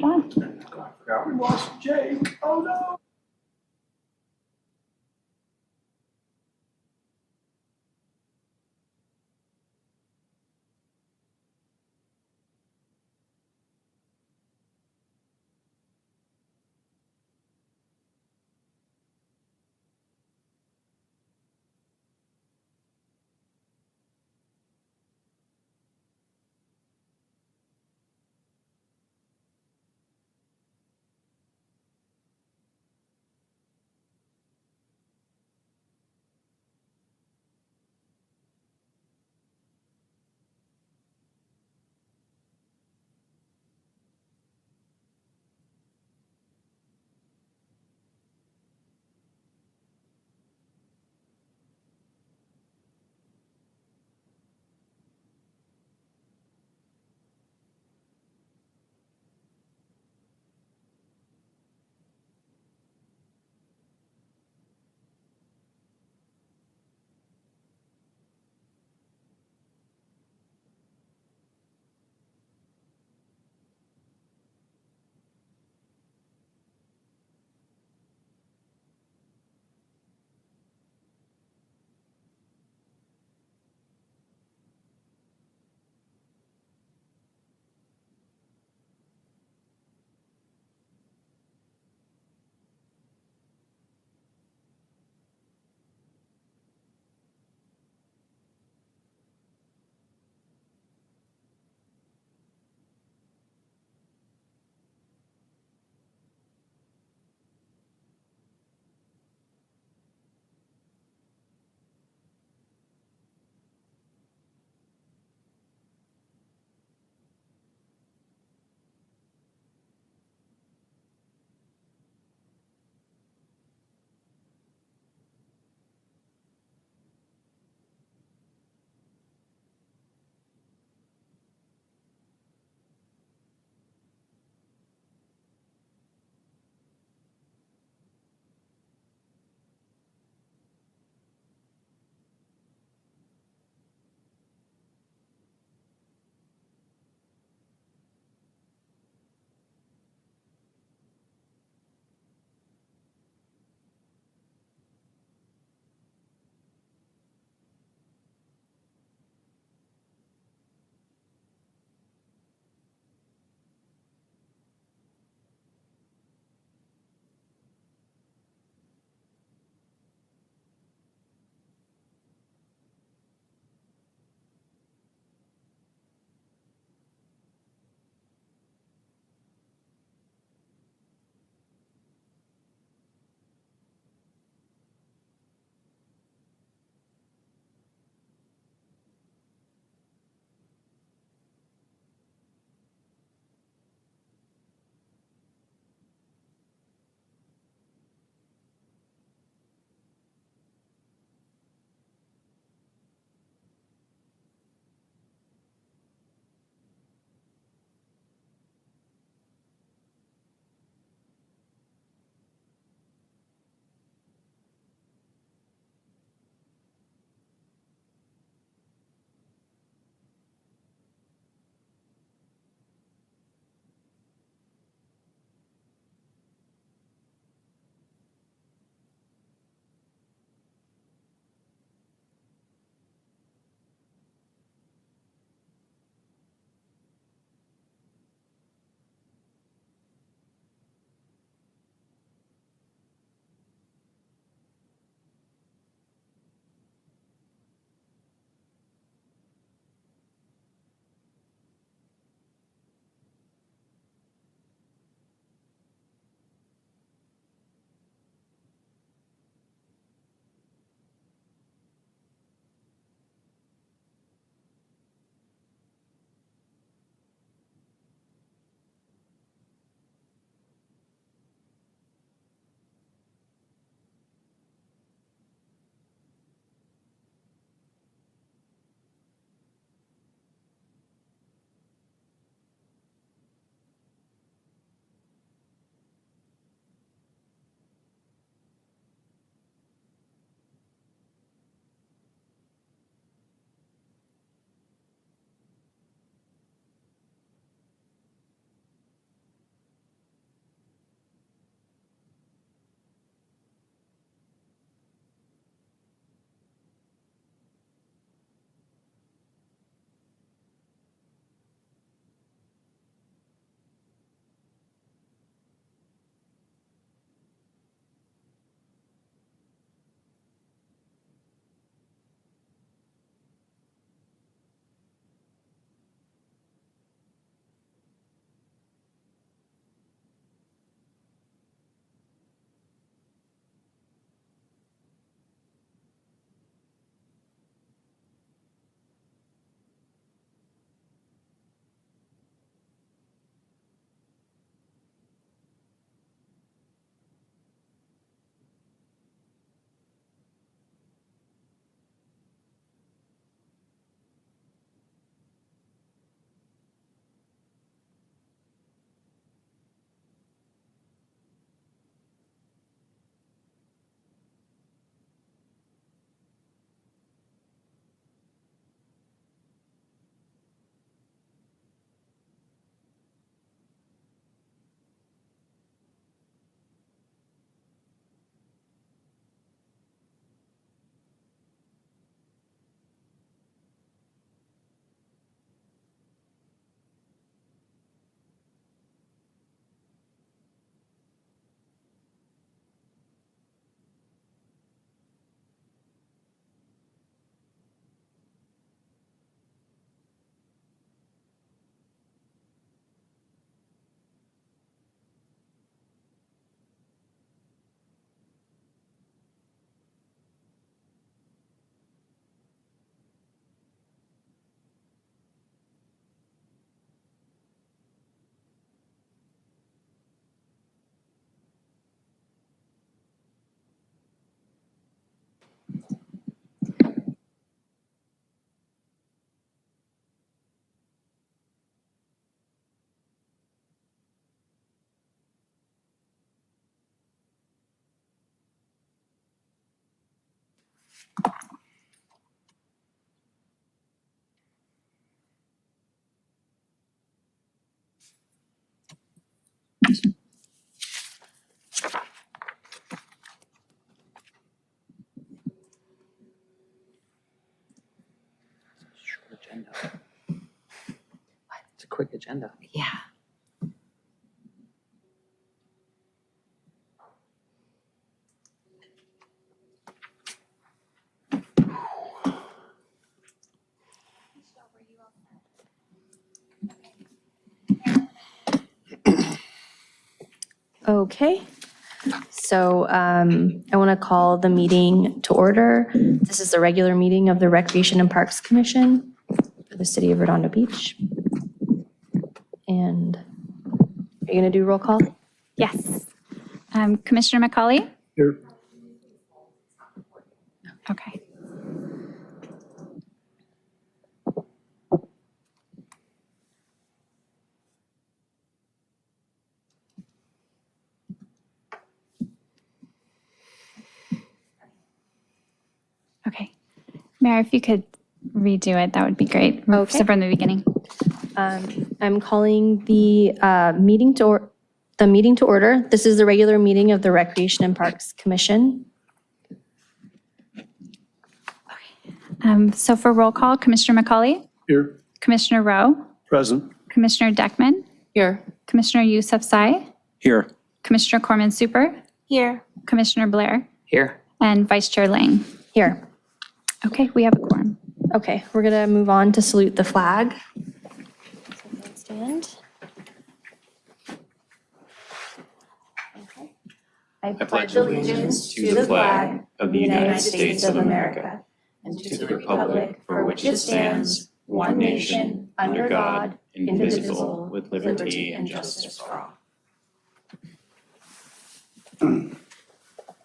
Fine. Oh, I forgot we lost Jake. Oh no. Short agenda. It's a quick agenda. Yeah. Okay, so I want to call the meeting to order. This is the regular meeting of the Recreation and Parks Commission for the city of Redondo Beach. And are you going to do roll call? Yes. Commissioner McCauley? Here. Okay. Okay. Mayor, if you could redo it, that would be great. Okay. So from the beginning. I'm calling the meeting to order. This is the regular meeting of the Recreation and Parks Commission. So for roll call, Commissioner McCauley, Here. Commissioner Rowe, Present. Commissioner Deckman, Here. Commissioner Yousafzai, Here. Commissioner Corman Super, Here. Commissioner Blair, Here. and Vice Chair Lang. Here. Okay, we have a quorum. Okay, we're going to move on to salute the flag. Stand. Okay. I pledge allegiance to the flag of the United States of America and to the republic for which it stands, one nation, under God, indivisible, with liberty and justice for all.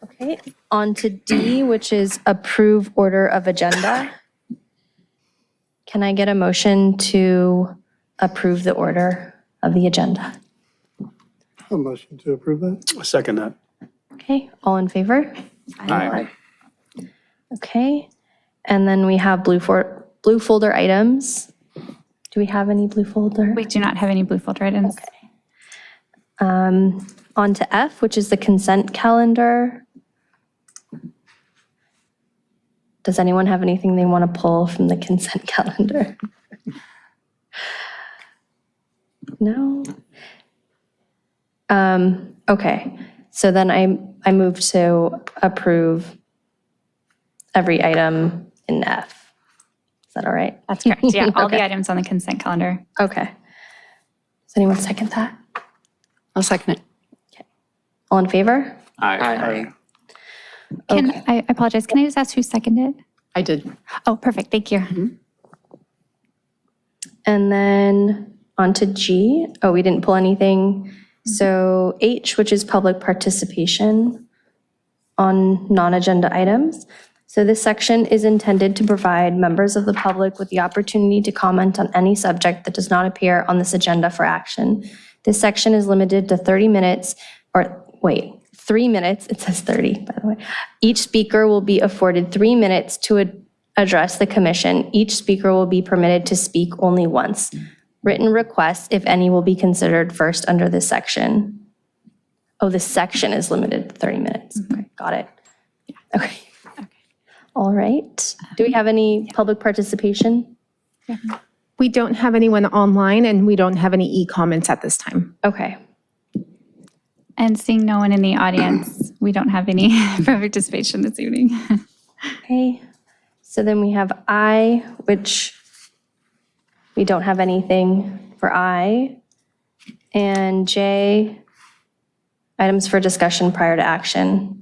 Okay, on to D, which is approve order of agenda. Can I get a motion to approve the order of the agenda? A motion to approve that? I second that. Okay, all in favor? Aye. Okay, and then we have blue folder items. Do we have any blue folder? We do not have any blue folder items. Okay. On to F, which is the consent calendar. Does anyone have anything they want to pull from the consent calendar? No? Okay, so then I move to approve every item in F. Is that all right? That's correct. Yeah, all the Okay. items on the consent calendar. Okay. Does anyone second that? I'll second it. All in favor? Aye. I apologize. Can I just ask who seconded? I did. Oh, perfect. Thank you. And then on to G. Oh, we didn't pull anything. So H, which is public participation on non-agenda items. So this section is intended to provide members of the public with the opportunity to comment on any subject that does not appear on this agenda for action. This section is limited to 30 minutes, or wait, 3 minutes. It says 30, by the way. Each speaker will be afforded 3 minutes to address the commission. Each speaker will be permitted to speak only once. Written requests, if any, will be considered first under this section. Oh, this section is limited to 30 minutes. Okay, got it. Okay. All right. Do we have any public participation? We don't have anyone online and we don't have any e-comments at this time. Okay. And seeing no one in the audience, we don't have any participation this evening. Okay. So then we have I, which we don't have anything for I. And J, items for discussion prior to action.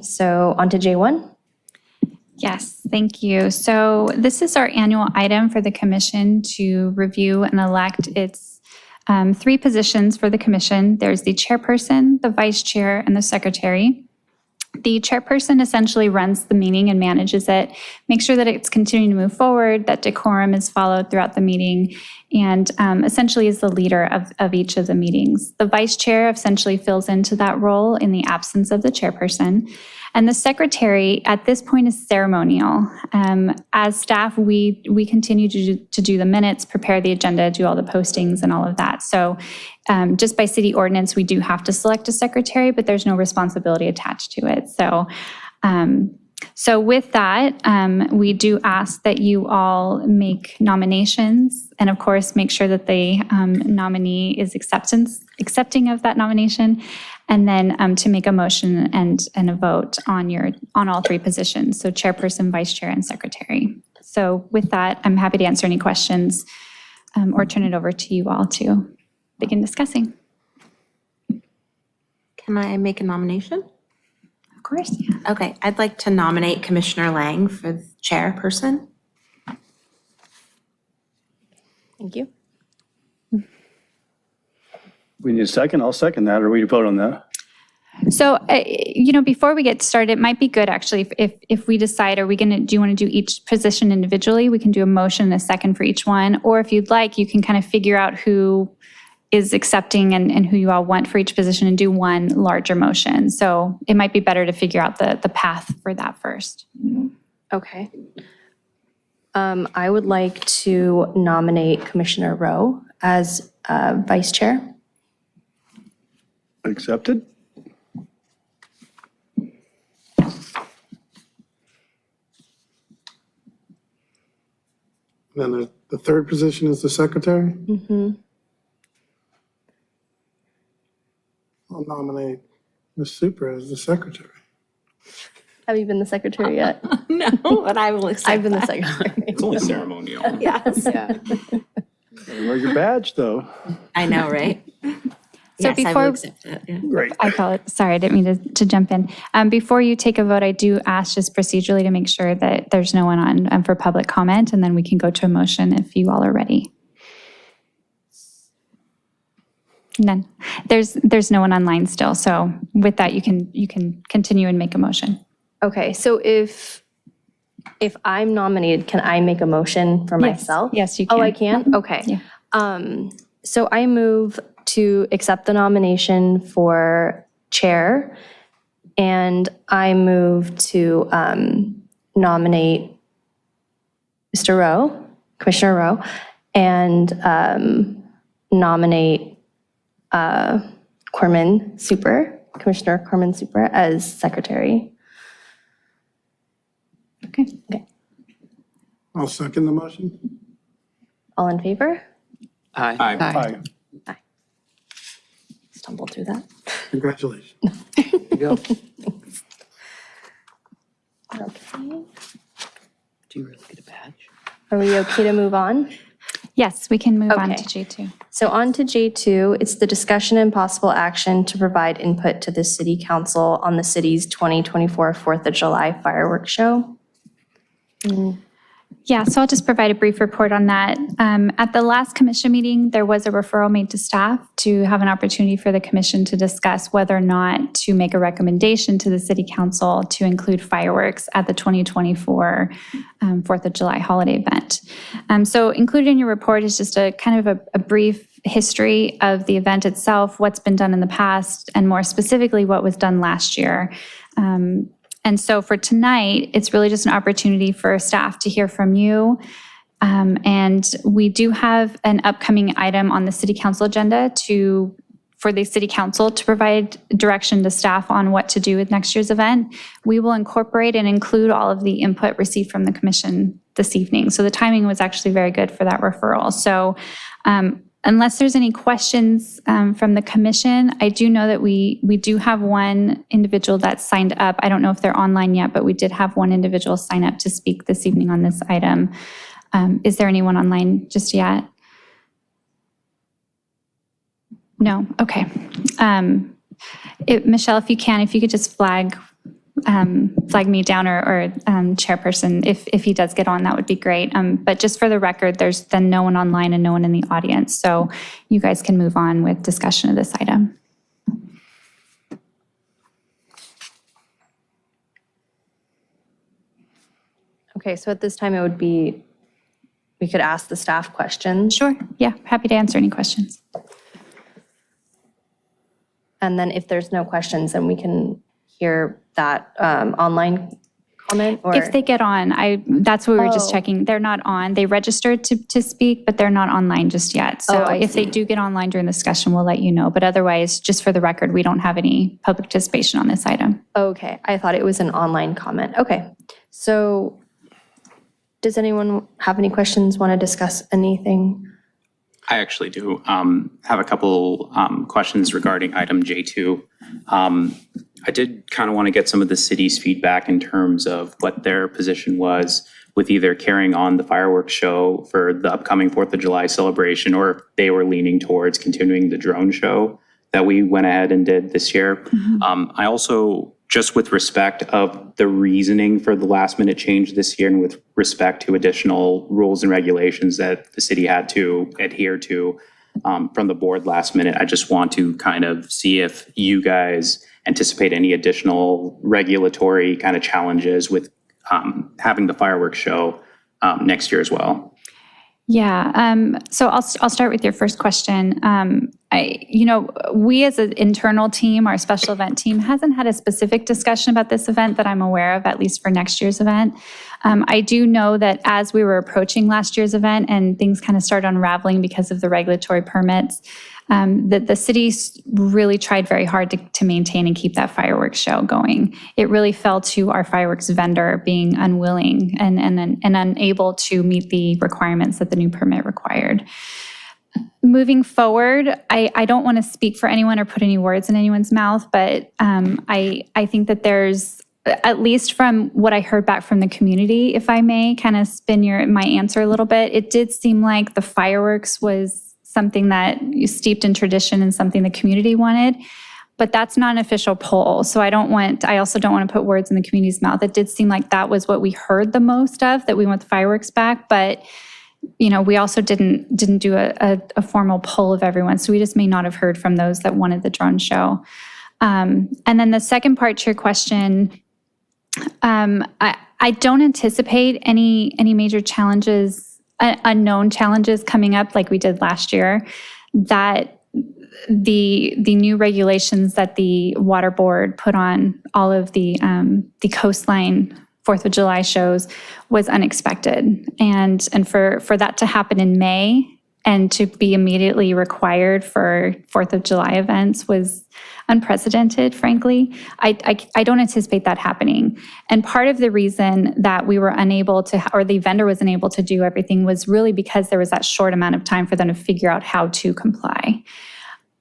So on to J1. Yes, thank you. So this is our annual item for the commission to review and elect its 3 positions for the commission. There's the chairperson, the vice chair, and the secretary. The chairperson essentially runs the meeting and manages it, makes sure that it's continuing to move forward, that decorum is followed throughout the meeting, and essentially is the leader of each of the meetings. The vice chair essentially fills into that role in the absence of the chairperson. And the secretary at this point is ceremonial. As staff, we continue to do the minutes, prepare the agenda, do all the postings and all of that. So just by city ordinance, we do have to select a secretary, but there's no responsibility attached to it. So with that, we do ask that you all make nominations and of course make sure that the nominee is accepting of that nomination, and then to make a motion and a vote on all three positions. So chairperson, vice chair, and secretary. So with that, I'm happy to answer any questions or turn it over to you all to begin discussing. Can I make a nomination? Of course, yeah. Okay, I'd like to nominate Commissioner Lang for the chairperson. Thank you. We need a second. I'll second that, or we vote on that. So, before we get started, it might be good actually if we decide, do you want to do each position individually? We can do a motion and a second for each one. Or if you'd like, you can kind of figure out who is accepting and who you all want for each position and do one larger motion. So it might be better to figure out the path for that first. Okay. I would like to nominate Commissioner Rowe as vice chair. Accepted? Then the third position is the secretary. Mm-hmm. I'll nominate Ms. Super as the secretary. Have you been the secretary yet? No, but I will accept I've been the that. secretary. It's only ceremonial. Yes. Wear your badge, though. I know, right? So Yes, I before- will accept that, yeah. Great. I apologize. Sorry, I didn't mean to jump in. Before you take a vote, I do ask just procedurally to make sure that there's no one on for public comment, and then we can go to a motion if you all are ready. None. There's no one online still. So with that, you can continue and make a motion. Okay, so if I'm nominated, can I make a motion for myself? Yes, you can. Oh, I can? Okay. Yeah. So I move to accept the nomination for chair, and I move to nominate Mr. Rowe, Commissioner Rowe, and nominate Commissioner Corman Super as secretary. Okay. I'll second the motion. All in favor? Aye. Aye. Stumbled through that. Congratulations. There you go. Okay. Do you really get a badge? Are we okay to move on? Yes, we can move on Okay. to J2. So on to J2, it's the discussion and possible action to provide input to the city council on the city's 2024 4th of July fireworks show. Yeah, so I'll just provide a brief report on that. At the last commission meeting, there was a referral made to staff to have an opportunity for the commission to discuss whether or not to make a recommendation to the city council to include fireworks at the 2024 4th of July holiday event. So included in your report is just a kind of a brief history of the event itself, what's been done in the past, and more specifically, what was done last year. And so for tonight, it's really just an opportunity for staff to hear from you. And we do have an upcoming item on the city council agenda for the city council to provide direction to staff on what to do with next year's event. We will incorporate and include all of the input received from the commission this evening. So the timing was actually very good for that referral. So unless there's any questions from the commission, I do know that we do have one individual that's signed up. I don't know if they're online yet, but we did have one individual sign up to speak this evening on this item. Is there anyone online just yet? No? Okay. Michelle, if you could just flag me down or chairperson, if he does get on, that would be great. But just for the record, there's then no one online and no one in the audience. So you guys can move on with discussion of this item. Okay, so at this time, it would be we could ask the staff questions. Sure, yeah, happy to answer any questions. And then if there's no questions, then we can hear that online comment or? If they get on, that's what we were just Oh. checking. They're not on. They registered to speak, but they're not online just yet. So I if they see. do get online during the discussion, we'll let you know. But otherwise, just for the record, we don't have any public participation on this item. Okay, I thought it was an online comment. Okay, so does anyone have any questions, want to discuss anything? I actually do have a couple questions regarding item J2. I did kind of want to get some of the city's feedback in terms of what their position was with either carrying on the fireworks show for the upcoming 4th of July celebration, or if they were leaning towards continuing the drone show that we went ahead and did this year. I also, just with respect of the reasoning for the last minute change this year and with respect to additional rules and regulations that the city had to adhere to from the board last minute, I just want to kind of see if you guys anticipate any additional regulatory kind of challenges with having the fireworks show next year as well. Yeah, so I'll start with your first question. We as an internal team, our special event team, hasn't had a specific discussion about this event that I'm aware of, at least for next year's event. I do know that as we were approaching last year's event and things kind of started unraveling because of the regulatory permits, that the city really tried very hard to maintain and keep that fireworks show going. It really fell to our fireworks vendor being unwilling and unable to meet the requirements that the new permit required. Moving forward, I don't want to speak for anyone or put any words in anyone's mouth, but I think that there's, at least from what I heard back from the community, if I may kind of spin my answer a little bit, it did seem like the fireworks was something that you steeped in tradition and something the community wanted, but that's not an official poll. So I also don't want to put words in the community's mouth. It did seem like that was what we heard the most of, that we want the fireworks back, but we also didn't do a formal poll of everyone. So we just may not have heard from those that wanted the drone show. And then the second part to your question, I don't anticipate any major challenges, unknown challenges coming up like we did last year. That the new regulations that the water board put on all of the coastline 4th of July shows was unexpected, and for that to happen in May and to be immediately required for 4th of July events was unprecedented, frankly. I don't anticipate that happening. And part of the reason that we were unable to, or the vendor was unable to do everything, was really because there was that short amount of time for them to figure out how to comply.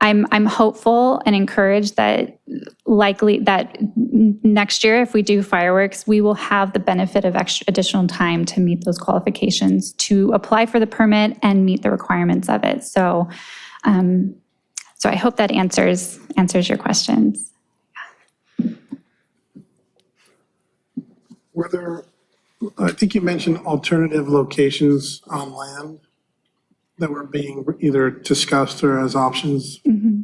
I'm hopeful and encouraged that likely that next year, if we do fireworks, we will have the benefit of additional time to meet those qualifications, to apply for the permit and meet the requirements of it. So I hope that answers your questions. Were there, I think you mentioned alternative locations on land that were being either discussed or as options.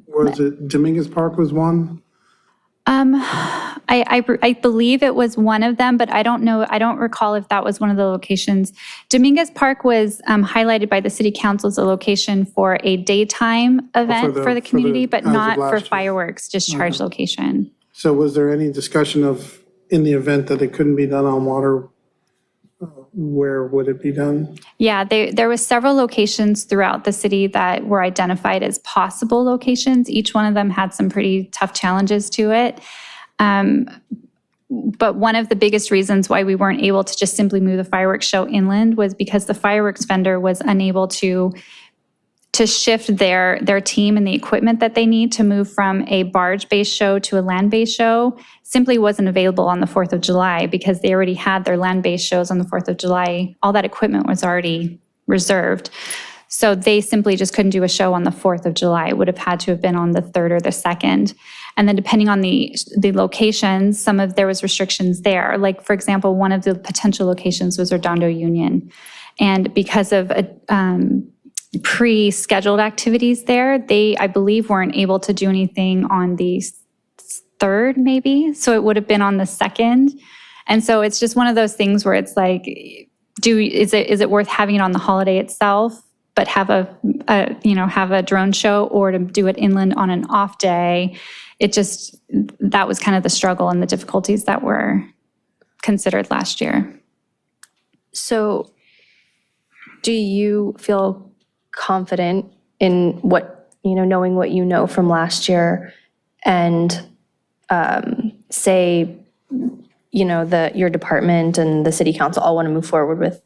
Was it Dominguez Park was one? I believe it was one of them, but I don't know. I don't recall if that was one of the locations. Dominguez Park was highlighted by the city council as a location for a daytime event for the community, but as of not for last year. fireworks discharge location. So was there any discussion of, in the event that it couldn't be done on water, where would it be done? Yeah, there was several locations throughout the city that were identified as possible locations. Each one of them had some pretty tough challenges to it. But one of the biggest reasons why we weren't able to just simply move the fireworks show inland was because the fireworks vendor was unable to shift their team and the equipment that they need to move from a barge-based show to a land-based show simply wasn't available on the 4th of July because they already had their land-based shows on the 4th of July. All that equipment was already reserved. So they simply just couldn't do a show on the 4th of July. It would have had to have been on the 3rd or the 2nd. And then depending on the locations, there was restrictions there. Like, for example, one of the potential locations was Redondo Union. And because of pre-scheduled activities there, they, I believe, weren't able to do anything on the 3rd, maybe. So it would have been on the 2nd. And so it's just one of those things where it's like, is it worth having it on the holiday itself, but have a drone show, or to do it inland on an off day? That was kind of the struggle and the difficulties that were considered last year. So do you feel confident in knowing what you know from last year, and say, your department and the city council all want to move forward with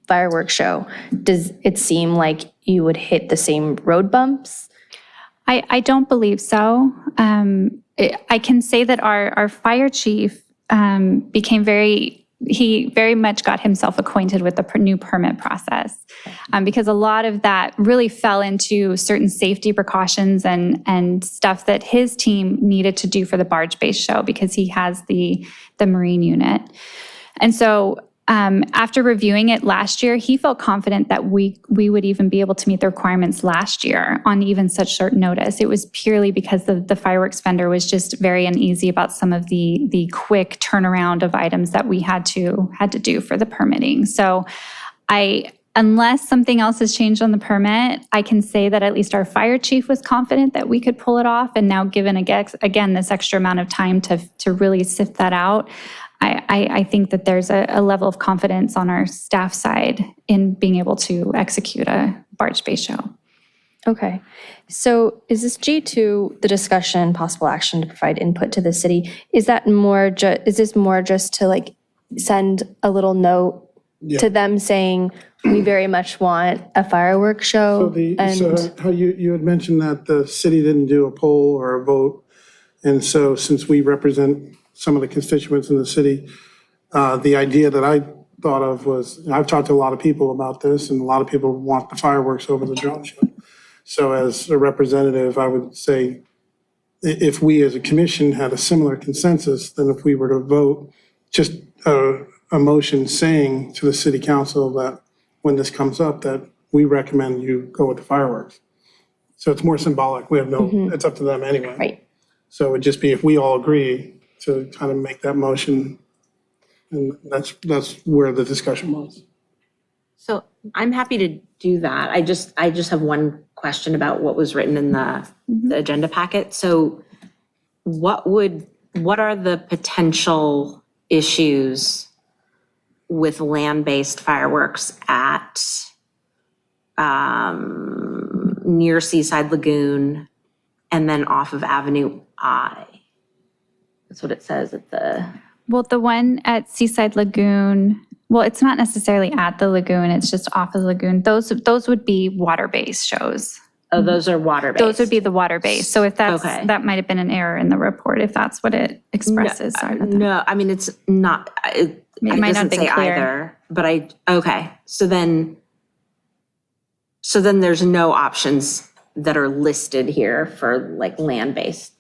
fireworks show? Does it seem like you would hit the same road bumps? I don't believe so. I can say that our fire chief he very much got himself acquainted with the new permit process, because a lot of that really fell into certain safety precautions and stuff that his team needed to do for the barge-based show, because he has the marine unit. And so after reviewing it last year, he felt confident that we would even be able to meet the requirements last year on even such short notice. It was purely because the fireworks vendor was just very uneasy about some of the quick turnaround of items that we had to do for the permitting. So unless something else has changed on the permit, I can say that at least our fire chief was confident that we could pull it off. And now, given again this extra amount of time to really sift that out, I think that there's a level of confidence on our staff side in being able to execute a barge-based show. Okay. So is this G2, the discussion, possible action to provide input to the city? Is this more just to send a little note to them saying, we very much want a fireworks show? So how you had mentioned that the city didn't do a poll or a vote. And so since we represent some of the constituents in the city, the idea that I thought of was, I've talked to a lot of people about this, and a lot of people want the fireworks over the drone show. So as a representative, I would say, if we as a commission had a similar consensus, then if we were to vote, just a motion saying to the city council that when this comes up, that we recommend you go with the fireworks. So it's more symbolic. We have it's up to them anyway. Right. So it would just be if we all agree to kind of make that motion, and that's where the discussion was. So I'm happy to do that. I just have one question about what was written in the agenda packet. So what are the potential issues with land-based fireworks at near Seaside Lagoon and then off of Avenue I? That's what it says at the... Well, the one at Seaside Lagoon, well, it's not necessarily at the lagoon, it's just off of the lagoon. Those would be water-based shows. Oh, those are water-based? Those would be the water-based. So if Okay. that might have been an error in the report, if that's what it expresses. Sorry about that. No, I mean, it's not, it might not doesn't be say clear. either, but okay. So then there's no options that are listed here for land-based.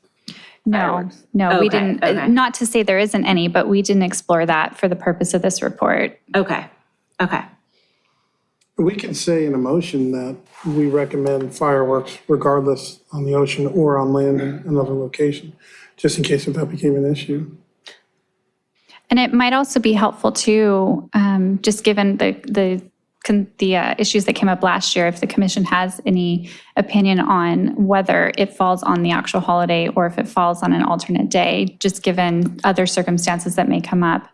No, we Okay, didn't, okay. not to say there isn't any, but we didn't explore that for the purpose of this report. Okay. We can say in a motion that we recommend fireworks regardless on the ocean or on land in another location, just in case if that became an issue. And it might also be helpful too, just given the issues that came up last year, if the commission has any opinion on whether it falls on the actual holiday or if it falls on an alternate day, just given other circumstances that may come up.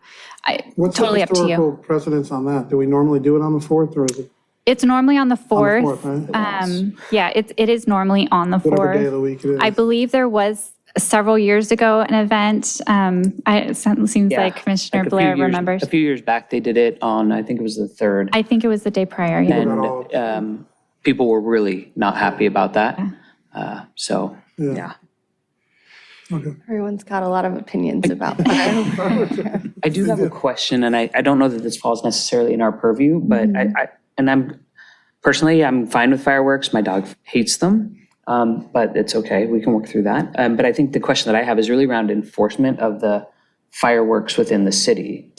What's Totally the up to you. historical precedence on that? Do we normally do it on the 4th, or is it It's normally on the on 4th. the 4th, right? Yeah, it is normally on the 4th. Whatever day of the week it is. I believe there was several years ago an event. It seems like Commissioner Like a few Blair years- remembers. A few years back, they did it on, I think it was the 3rd. I think it was the day prior. Yeah. And people were really not happy about that. So, yeah. Okay. Everyone's got a lot of opinions about that. I do have a question, and I don't know that this falls necessarily in our purview, but I'm fine with fireworks. My dog hates them, but it's okay. We can work through that. But I think the question that I have is really around enforcement of the fireworks within the city.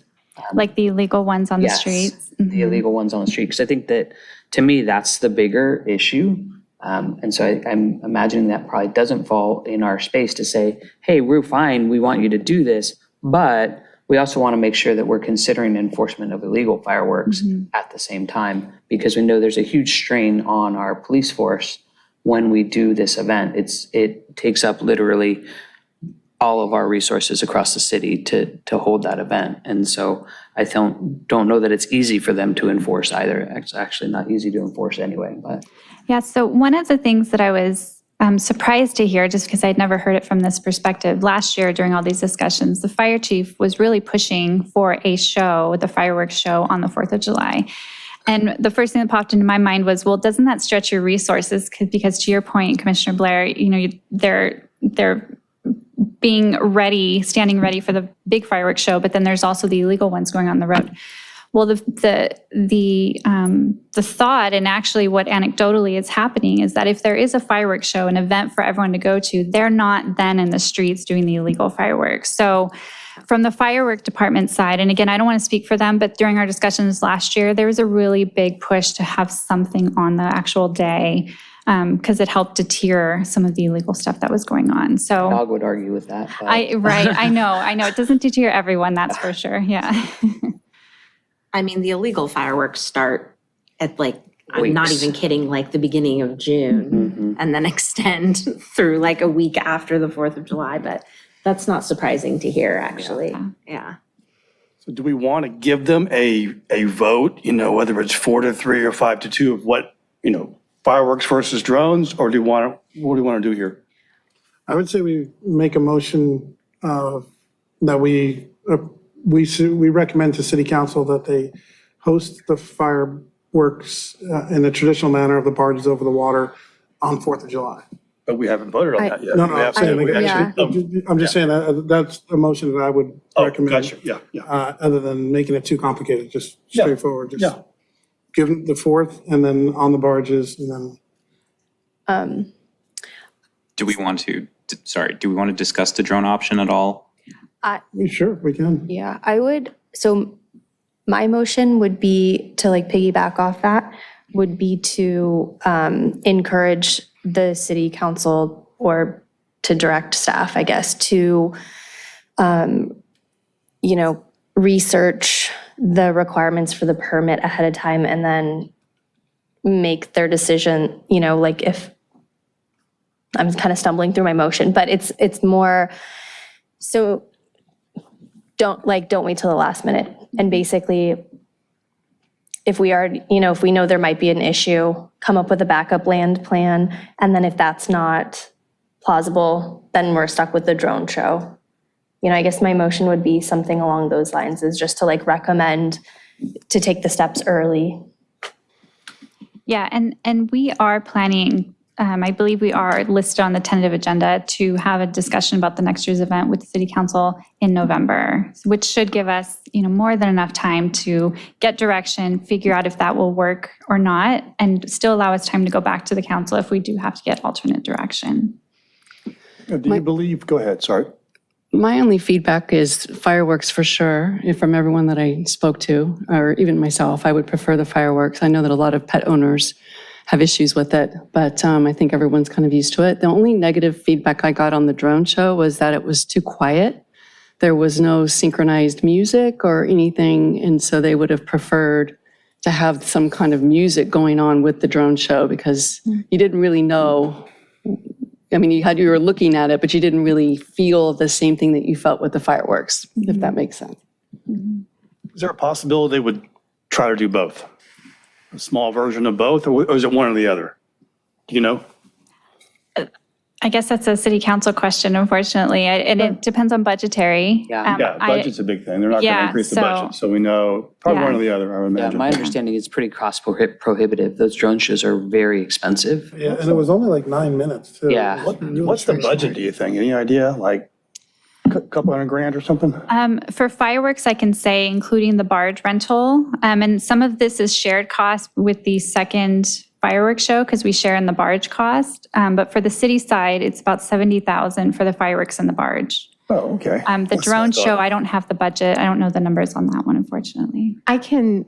Like the illegal ones on the Yes, streets. the illegal ones on the street, because I think that, to me, that's the bigger issue. And so I'm imagining that probably doesn't fall in our space to say, hey, we're fine, we want you to do this, but we also want to make sure that we're considering enforcement of illegal fireworks at the same time, because we know there's a huge strain on our police force when we do this event. It takes up literally all of our resources across the city to hold that event. And so I don't know that it's easy for them to enforce either. It's actually not easy to enforce anyway, but. Yeah, so one of the things that I was surprised to hear, just because I'd never heard it from this perspective, last year during all these discussions, the fire chief was really pushing for a show, the fireworks show on the 4th of July. And the first thing that popped into my mind was, well, doesn't that stretch your resources? Because to your point, Commissioner Blair, they're being ready, standing ready for the big fireworks show, but then there's also the illegal ones going on the road. Well, the thought, and actually what anecdotally is happening, is that if there is a fireworks show, an event for everyone to go to, they're not then in the streets doing the illegal fireworks. So from the firework department side, and again, I don't want to speak for them, but during our discussions last year, there was a really big push to have something on the actual day, because it helped deter some of the illegal stuff that was going on. So Dog would argue with that. But. I know. It doesn't deter everyone, that's for sure, yeah. I mean, the illegal fireworks start at I'm not Weeks. even kidding, the beginning of June and then extend through a week after the 4th of July. But that's not surprising to hear, actually. Yeah. So do we want to give them a vote, whether it's 4-3 or 5-2 of what, fireworks versus drones, or what do we want to do here? I would say we make a motion that we recommend to city council that they host the fireworks in the traditional manner of the barges over the water on 4th of July. But we haven't voted on that yet. No, We have to- we actually- I'm just saying that's a motion that I would recommend. Gotcha, yeah. Other than making it too complicated, just Yeah, straightforward, just yeah. give them the 4th and then on the barges and then. Do we want to discuss the drone option at all? Sure, we can. Yeah, I would, so my motion would be to piggyback off that, would be to encourage the city council or to direct staff, I guess, to, research the requirements for the permit ahead of time and then make their decision, if, I'm kind of stumbling through my motion, but it's more, so don't wait till the last minute. And basically, if we are, if we know there might be an issue, come up with a backup land plan. And then if that's not plausible, then we're stuck with the drone show. I guess my motion would be something along those lines, is just to recommend to take the steps early. Yeah, and we are planning, I believe we are listed on the tentative agenda to have a discussion about the next year's event with the city council in November, which should give us, more than enough time to get direction, figure out if that will work or not, and still allow us time to go back to the council if we do have to get alternate direction. Do you believe, go ahead, sorry. My only feedback is fireworks for sure. From everyone that I spoke to, or even myself, I would prefer the fireworks. I know that a lot of pet owners have issues with it, but I think everyone's kind of used to it. The only negative feedback I got on the drone show was that it was too quiet. There was no synchronized music or anything, and so they would have preferred to have some kind of music going on with the drone show, because you didn't really know. I mean, you were looking at it, but you didn't really feel the same thing that you felt with the fireworks, if that makes sense. Is there a possibility they would try to do both? A small version of both, or is it one or the other? Do you know? I guess that's a city council question, unfortunately, and it depends on budgetary. Yeah. Yeah, budget's a big thing. They're not going to Yeah, increase the so- budget, so we know probably Yeah. one or the other, I would Yeah, imagine. my understanding is pretty cost prohibitive. Those drone shows are very expensive. Yeah, and it was only 9 minutes too. Yeah. What's the budget, do you think? Any idea? Like a couple $100,000 or something? For fireworks, I can say, including the barge rental, and some of this is shared cost with the second fireworks show, because we share in the barge cost. But for the city side, it's about $70,000 for the fireworks and the barge. Oh, okay. The drone show, I don't have the budget. I don't know the numbers on that one, unfortunately. I did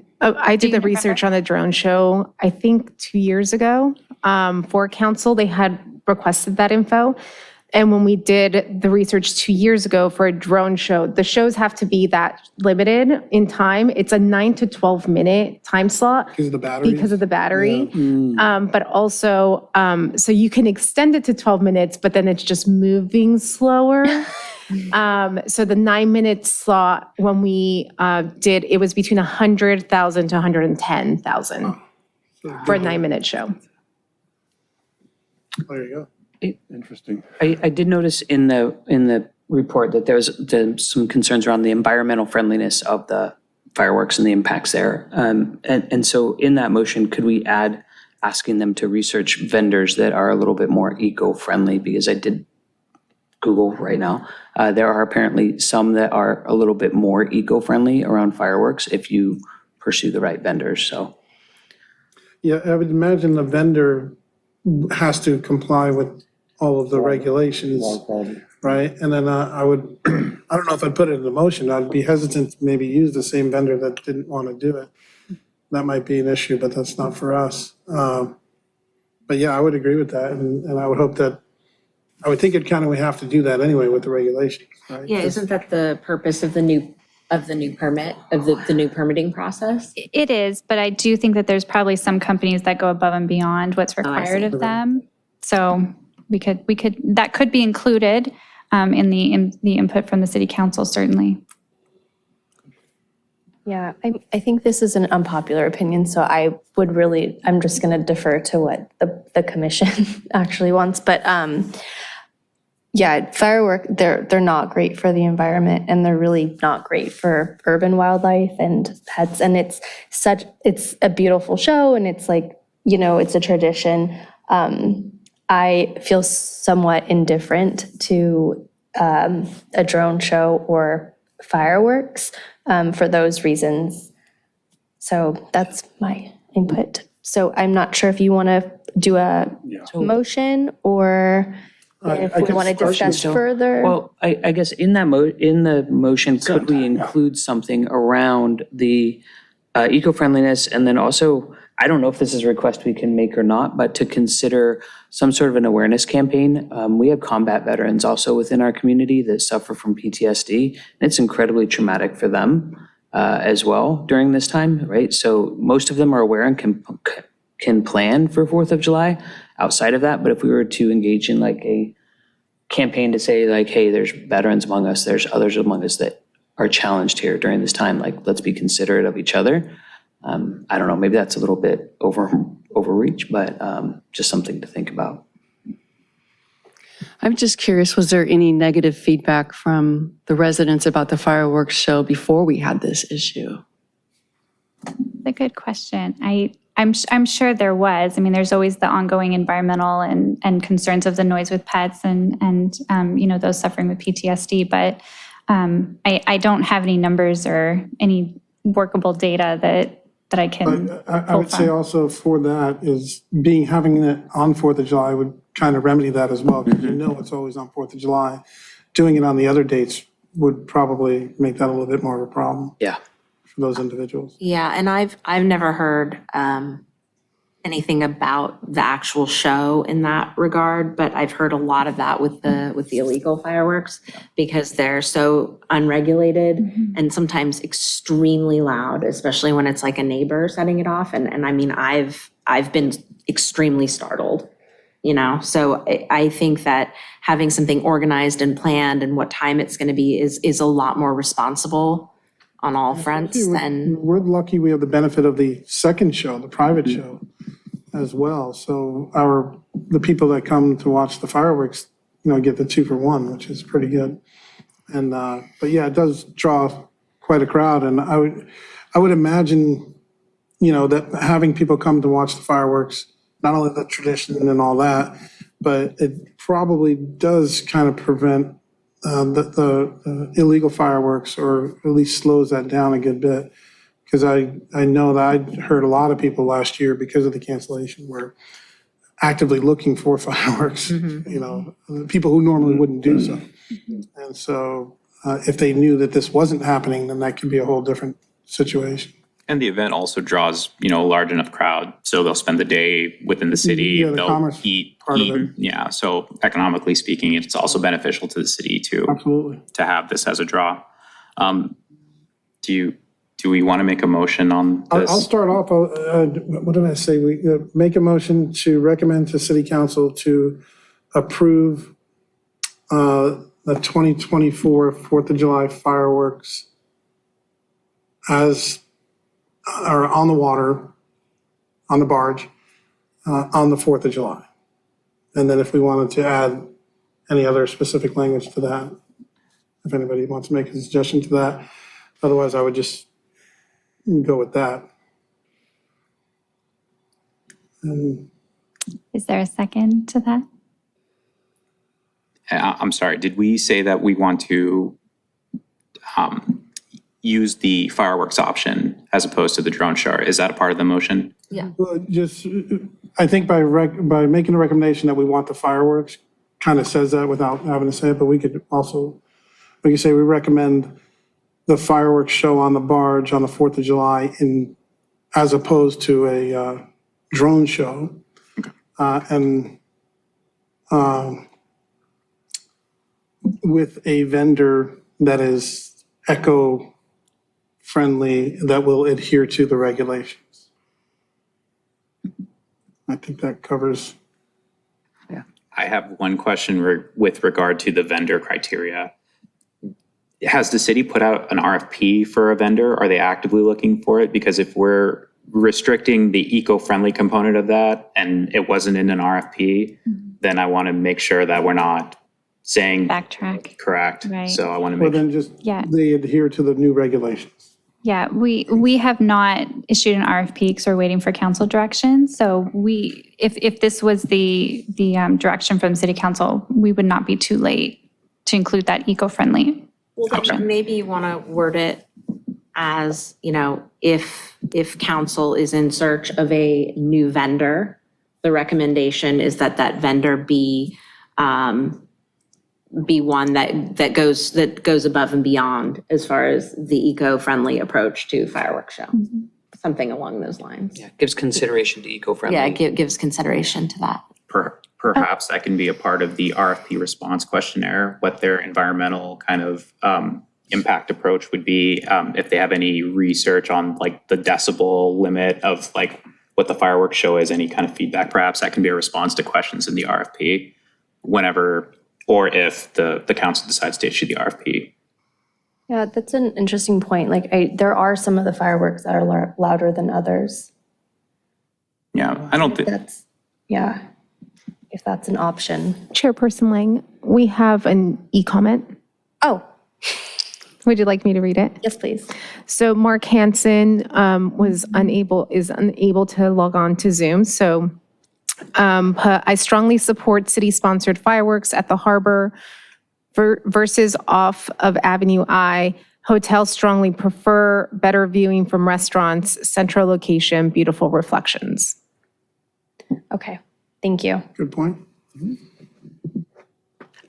you the research on the drone show, I think 2 years ago, for council. They had requested that info. And when we did the research 2 years ago for a drone show, the shows have to be that limited in time. It's a 9 to 12 minute time slot. Because of the battery? Because of the battery. But also, so you can extend it to 12 minutes, but then it's just moving slower. So the 9-minute slot, when we did, it was between 100,000 to 110,000 for a 9-minute show. There you go. Interesting. I did notice in the report that there's some concerns around the environmental friendliness of the fireworks and the impacts there. And so in that motion, could we add asking them to research vendors that are a little bit more eco-friendly? Because I did Google right now. There are apparently some that are a little bit more eco-friendly around fireworks if you pursue the right vendors, so. Yeah, I would imagine the vendor has to comply with all of the regulations, right? And then I don't know if I'd put it in the motion. I'd be hesitant to maybe use the same vendor that didn't want to do it. That might be an issue, but that's not for us. But yeah, I would agree with that, and I would hope that, I would think we have to do that anyway with the regulations, right? Yeah, isn't that the purpose of the new permit, of the new permitting process? It is, but I do think that there's probably some companies that go above and beyond what's I required see. of them. So that could be included in the input from the city council, certainly. Yeah, I think this is an unpopular opinion, so I'm just going to defer to what the commission actually wants. But yeah, they're not great for the environment, and they're really not great for urban wildlife and pets. And it's a beautiful show, and it's like, it's a tradition. I feel somewhat indifferent to a drone show or fireworks for those reasons. So that's my input. So I'm not sure if you want to do a motion or if we want to discuss further. Well, I guess in the motion, could we include something around the eco-friendliness, and then also, I don't know if this is a request we can make or not, but to consider some sort of an awareness campaign. We have combat veterans also within our community that suffer from PTSD, and it's incredibly traumatic for them as well during this time, right? So most of them are aware and can plan for 4th of July outside of that, but if we were to engage in like a campaign to say like, hey, there's veterans among us, there's others among us that are challenged here during this time, like let's be considerate of each other. I don't know, maybe that's a little bit overreach, but just something to think about. I'm just curious, was there any negative feedback from the residents about the fireworks show before we had this issue? That's a good question. I'm sure there was. I mean, there's always the ongoing environmental and concerns of the noise with pets and those suffering with PTSD, but I don't have any numbers or any workable data that I can But I would say also for that is having it on 4th of July would kind of remedy that as well, because it's always on 4th of July. Doing it on the other dates would probably make that a little bit more of a problem. Yeah. For those individuals. Yeah, and I've never heard anything about the actual show in that regard, but I've heard a lot of that with the illegal fireworks because they're so unregulated and sometimes extremely loud, especially when it's like a neighbor setting it off. And I mean, I've been extremely startled, So I think that having something organized and planned and what time it's going to be is a lot more responsible on all fronts than. We're lucky we have the benefit of the second show, the private show as well. So the people that come to watch the fireworks, get the 2-for-1, which is pretty good. And, but yeah, it does draw quite a crowd. And I would imagine, that having people come to watch the fireworks, not only the tradition and all that, but it probably does kind of prevent the illegal fireworks, or at least slows that down a good bit. Because I know that I heard a lot of people last year, because of the cancellation, were actively looking for fireworks, people who normally wouldn't do so. And so if they knew that this wasn't happening, then that could be a whole different situation. And the event also draws, a large enough crowd, so they'll spend the day within the city. Yeah, the They'll commerce eat, part of it. yeah. So economically speaking, it's also beneficial to the city Absolutely. to have this as a draw. Do we want to make a motion on this? I'll start off, what did I say? We make a motion to recommend to city council to approve the 2024 4th of July fireworks are on the water, on the barge, on the 4th of July. And then if we wanted to add any other specific language to that, if anybody wants to make a suggestion to that. Otherwise, I would just go with that. And Is there a second to that? I'm sorry, did we say that we want to use the fireworks option as opposed to the drone show? Is that a part of the motion? well, just, I think by making a recommendation that we want the fireworks, kind of says that without having to say it, but we could say we recommend the fireworks show on the barge on the 4th of July as opposed to a drone show. With a vendor that is eco-friendly, that will adhere to the regulations. I think that covers. I have one question with regard to the vendor criteria. Has the city put out an RFP for a vendor? Are they actively looking for it? Because if we're restricting the eco-friendly component of that and it wasn't in an RFP, then I want to make sure that we're not saying Backtrack. correct. Right. So I want to Well, make then just, Yeah. they adhere to the new regulations. Yeah, we have not issued an RFP because we're waiting for council direction. So if this was the direction from city council, we would not be too late to include that eco-friendly. Well, then maybe you want to word it as, if council is in search of a new vendor, the recommendation is that that vendor be one that goes above and beyond as far as the eco-friendly approach to fireworks show. Something along those lines. Yeah, gives consideration to eco-friendly. Yeah, it gives consideration to that. perhaps that can be a part of the RFP response questionnaire, what their environmental kind of impact approach would be, if they have any research on like the decibel limit of like what the fireworks show is, any kind of feedback, perhaps that can be a response to questions in the RFP whenever, or if the council decides to issue the RFP. Yeah, that's an interesting point. Like, there are some of the fireworks that are louder than others. Yeah, I don't think. Yeah, if that's an option. Chairperson Lang, we have an e-comment. Oh, Would you like me to read it? yes, please. So Mark Hansen is unable to log on to Zoom. So I strongly support city-sponsored fireworks at the harbor versus off of Avenue I. Hotels strongly prefer better viewing from restaurants, central location, beautiful reflections. Okay, thank you. Good point.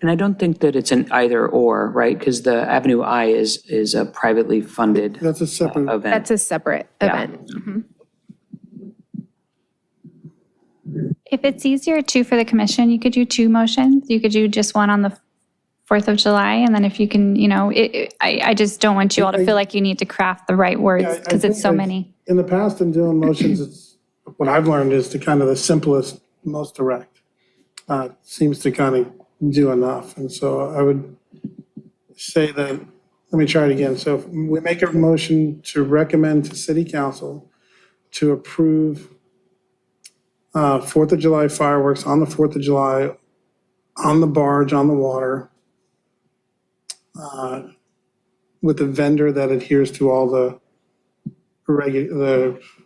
And I don't think that it's an either or, right? Because the Avenue I is a privately funded That's a separate, event. That's a separate event. If it's easier too for the commission, you could do two motions. You could do just one on the 4th of July, and then if you can, I just don't want you all to feel like you need to craft the right words I because it's think so I- many. in the past in doing motions, what I've learned is to kind of the simplest, most direct. Seems to kind of do enough. And so I would say that, let me try it again. So if we make a motion to recommend to city council to approve 4th of July fireworks on the 4th of July, on the barge, on the water, with a vendor that adheres to all the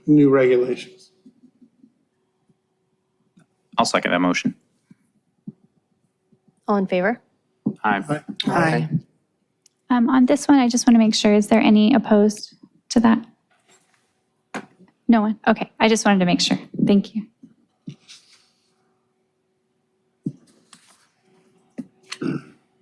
new regulations. I'll second that motion. All in favor? Aye. Aye. On this one, I just want to make sure, is there any opposed to that? No one? Okay, I just wanted to make sure. Thank you.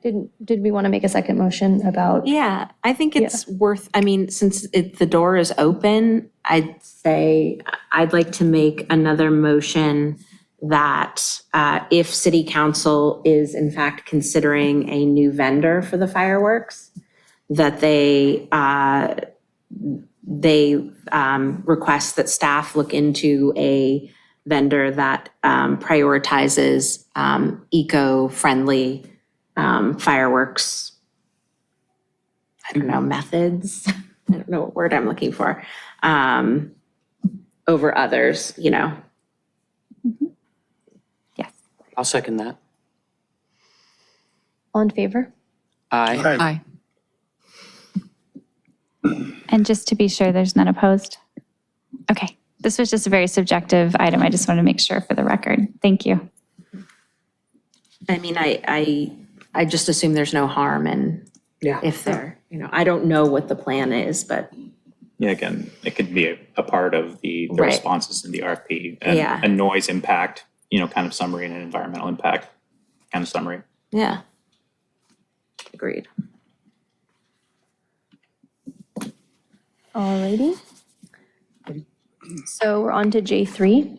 Did we want to make a second motion about? Yeah, I think it's worth, since the door is open, I'd say I'd like to make another motion that if city council is in fact considering a new vendor for the fireworks, that they request that staff look into a vendor that prioritizes eco-friendly fireworks, I don't know, methods. I don't know what word I'm looking for, over others, you know. Yes. I'll second that. All in favor? Aye. Aye. And just to be sure, there's none opposed? Okay, this was just a very subjective item. I just want to make sure for the record. Thank you. I mean, I just assume there's no harm in if they're, you know, I don't know what the plan is, but. Yeah, again, it could be a part of the Right. responses in the RFP and Yeah. a noise impact, you know, kind of summary and an environmental impact kind of summary. Yeah. Agreed. Alrighty. So we're on to J3.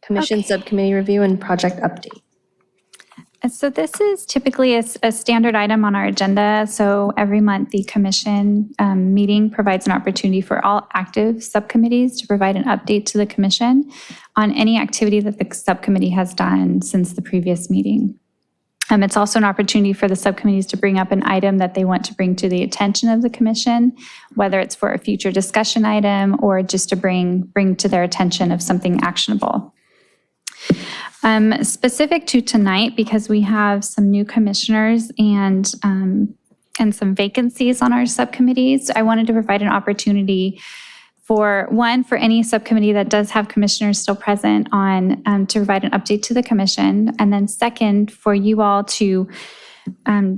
Commission Subcommittee Review and Project Update. So this is typically a standard item on our agenda. So every month, the commission meeting provides an opportunity for all active subcommittees to provide an update to the commission on any activity that the subcommittee has done since the previous meeting. It's also an opportunity for the subcommittees to bring up an item that they want to bring to the attention of the commission, whether it's for a future discussion item or just to bring to their attention of something actionable. Specific to tonight, because we have some new commissioners and some vacancies on our subcommittees, I wanted to provide an opportunity for any subcommittee that does have commissioners still present on to provide an update to the commission, and then second, for you all to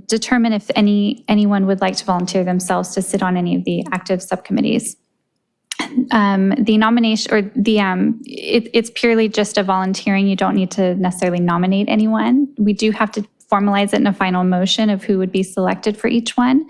determine if anyone would like to volunteer themselves to sit on any of the active subcommittees. The nomination or it's purely just a volunteering. You don't need to necessarily nominate anyone. We do have to formalize it in a final motion of who would be selected for each one.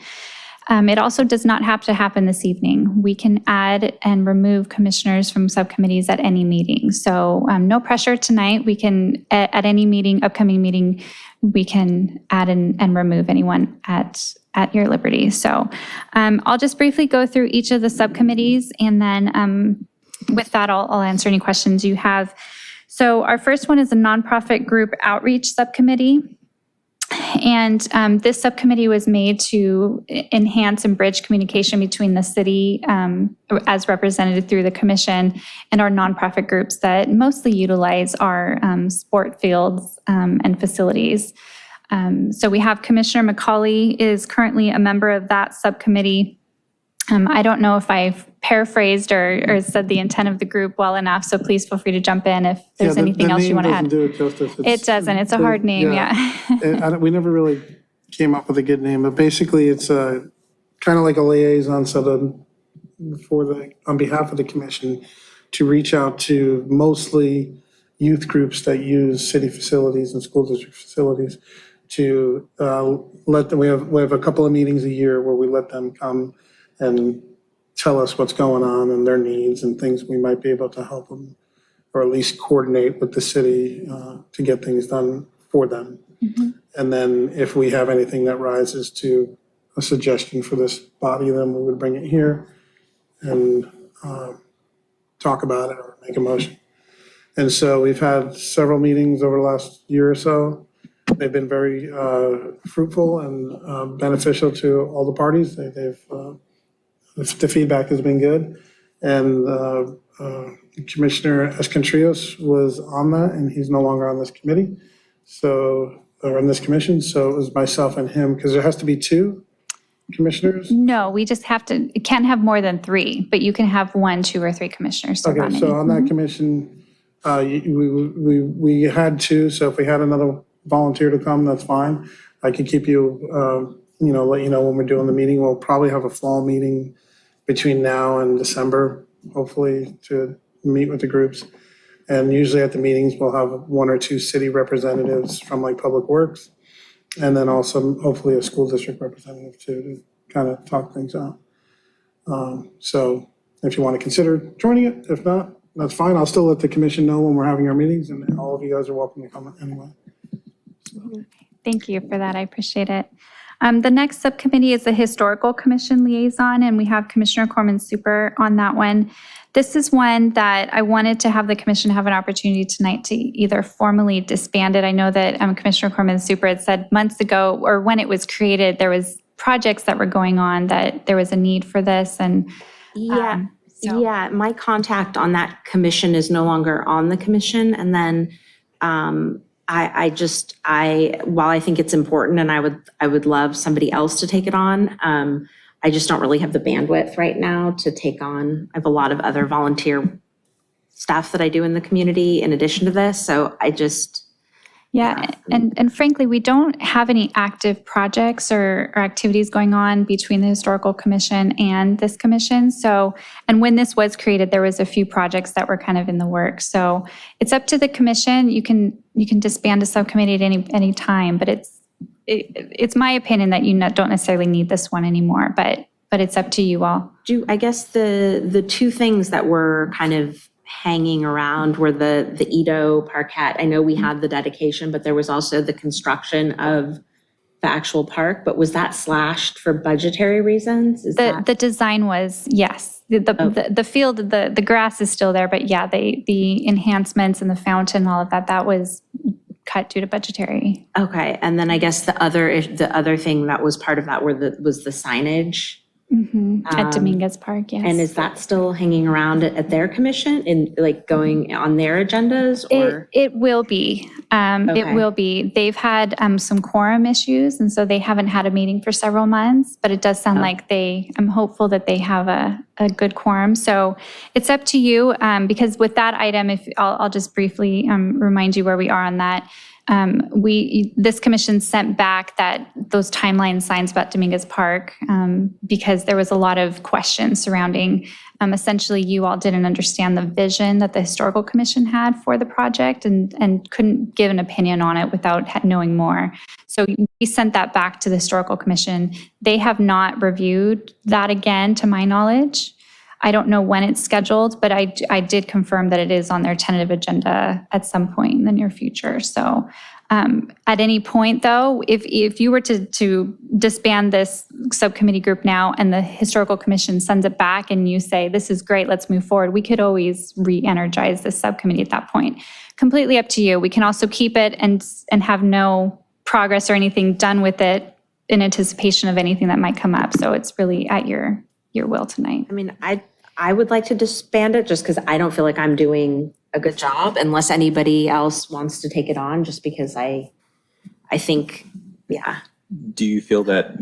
It also does not have to happen this evening. We can add and remove commissioners from subcommittees at any meeting. So no pressure tonight. We can, at any meeting, upcoming meeting, we can add and remove anyone at your liberty. So I'll just briefly go through each of the subcommittees, and then with that, I'll answer any questions you have. So our first one is a nonprofit group outreach subcommittee. And this subcommittee was made to enhance and bridge communication between the city as represented through the commission and our nonprofit groups that mostly utilize our sport fields and facilities. So we have Commissioner McCauley is currently a member of that subcommittee. I don't know if I've paraphrased or said the intent of the group well enough, so please feel free to jump in if there's anything else you want to add. The name doesn't do it justice. It doesn't. It's a hard name, yeah. We never really came up with a good name, but basically it's kind of like a liaison, so on behalf of the commission, to reach out to mostly youth groups that use city facilities and school district facilities to let them, we have a couple of meetings a year where we let them come and tell us what's going on and their needs and things we might be able to help them, or at least coordinate with the city to get things done for them. Mm-hmm. And then if we have anything that rises to a suggestion for this body, then we would bring it here and talk about it or make a motion. And so we've had several meetings over the last year or so. They've been very fruitful and beneficial to all the parties. The feedback has been good. And Commissioner Escontrios was on that, and he's no longer on this committee. So, or in this commission. So it was myself and him, because there has to be 2 commissioners. No, we just have to, it can't have more than 3, but you can have 1, 2, or 3 commissioners. Okay, so on that commission, we had 2, so if we had another volunteer to come, that's fine. I could keep you, let you know when we're doing the meeting. We'll probably have a fall meeting between now and December, hopefully, to meet with the groups. And usually at the meetings, we'll have 1 or 2 city representatives from like Public Works, and then also hopefully a school district representative too, to kind of talk things out. So if you want to consider joining it, if not, that's fine. I'll still let the commission know when we're having our meetings, and all of you guys are welcome to come anyway. Thank you for that. I appreciate it. The next subcommittee is the Historical Commission Liaison, and we have Commissioner Corman Super on that one. This is one that I wanted to have the commission have an opportunity tonight to either formally disband it. I know that Commissioner Corman Super had said months ago, or when it was created, there was projects that were going on that there was a need for this, and Yeah, so- yeah, my contact on that commission is no longer on the commission, and then while I think it's important and I would love somebody else to take it on, I just don't really have the bandwidth right now to take on. I have a lot of other volunteer stuff that I do in the community in addition to this, so I just, Yeah, and frankly, we don't have any active projects or activities going on between the Historical Commission and this commission. So, and when this was created, there was a few projects that were kind of in the works. So it's up to the commission. You can disband a subcommittee at any time, but it's my opinion that you don't necessarily need this one anymore, but it's up to you all. I guess the two things that were kind of hanging around were the Edo Parquet. I know we had the dedication, but there was also the construction of the actual park, but was that slashed for budgetary reasons? The design was, yes. The field, the grass is still there, but yeah, the enhancements and the fountain, all of that was cut due to budgetary. Okay, and then I guess the other thing that was part of that was the signage. At Dominguez Park, yes. And is that still hanging around at their commission and like going on their agendas, or? It will be. It will be. They've had some quorum issues, and so they haven't had a meeting for several months, but it does sound like I'm hopeful that they have a good quorum. So it's up to you, because with that item, I'll just briefly remind you where we are on that. This commission sent back those timeline signs about Dominguez Park because there was a lot of questions surrounding, essentially you all didn't understand the vision that the Historical Commission had for the project and couldn't give an opinion on it without knowing more. So we sent that back to the Historical Commission. They have not reviewed that again, to my knowledge. I don't know when it's scheduled, but I did confirm that it is on their tentative agenda at some point in the near future. So at any point, though, if you were to disband this subcommittee group now and the Historical Commission sends it back and you say, this is great, let's move forward, we could always re-energize this subcommittee at that point. Completely up to you. We can also keep it and have no progress or anything done with it in anticipation of anything that might come up. So it's really at your will tonight. I mean, I would like to disband it just because I don't feel like I'm doing a good job unless anybody else wants to take it on, just because I think, yeah. Do you feel that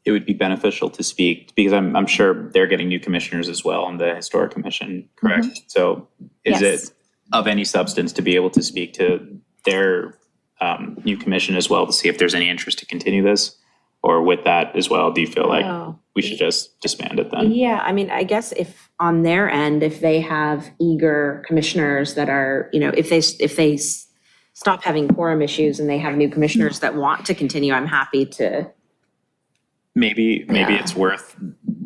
it would be beneficial to speak? Because I'm sure they're getting new commissioners as well on the Historic Commission, correct? So is Yes. it of any substance to be able to speak to their new commission as well to see if there's any interest to continue this? Or with that as well, do you feel like we should just disband it then? Yeah, I mean, I guess if on their end, if they have eager commissioners that are, if they stop having quorum issues and they have new commissioners that want to continue, I'm happy to. Maybe it's worth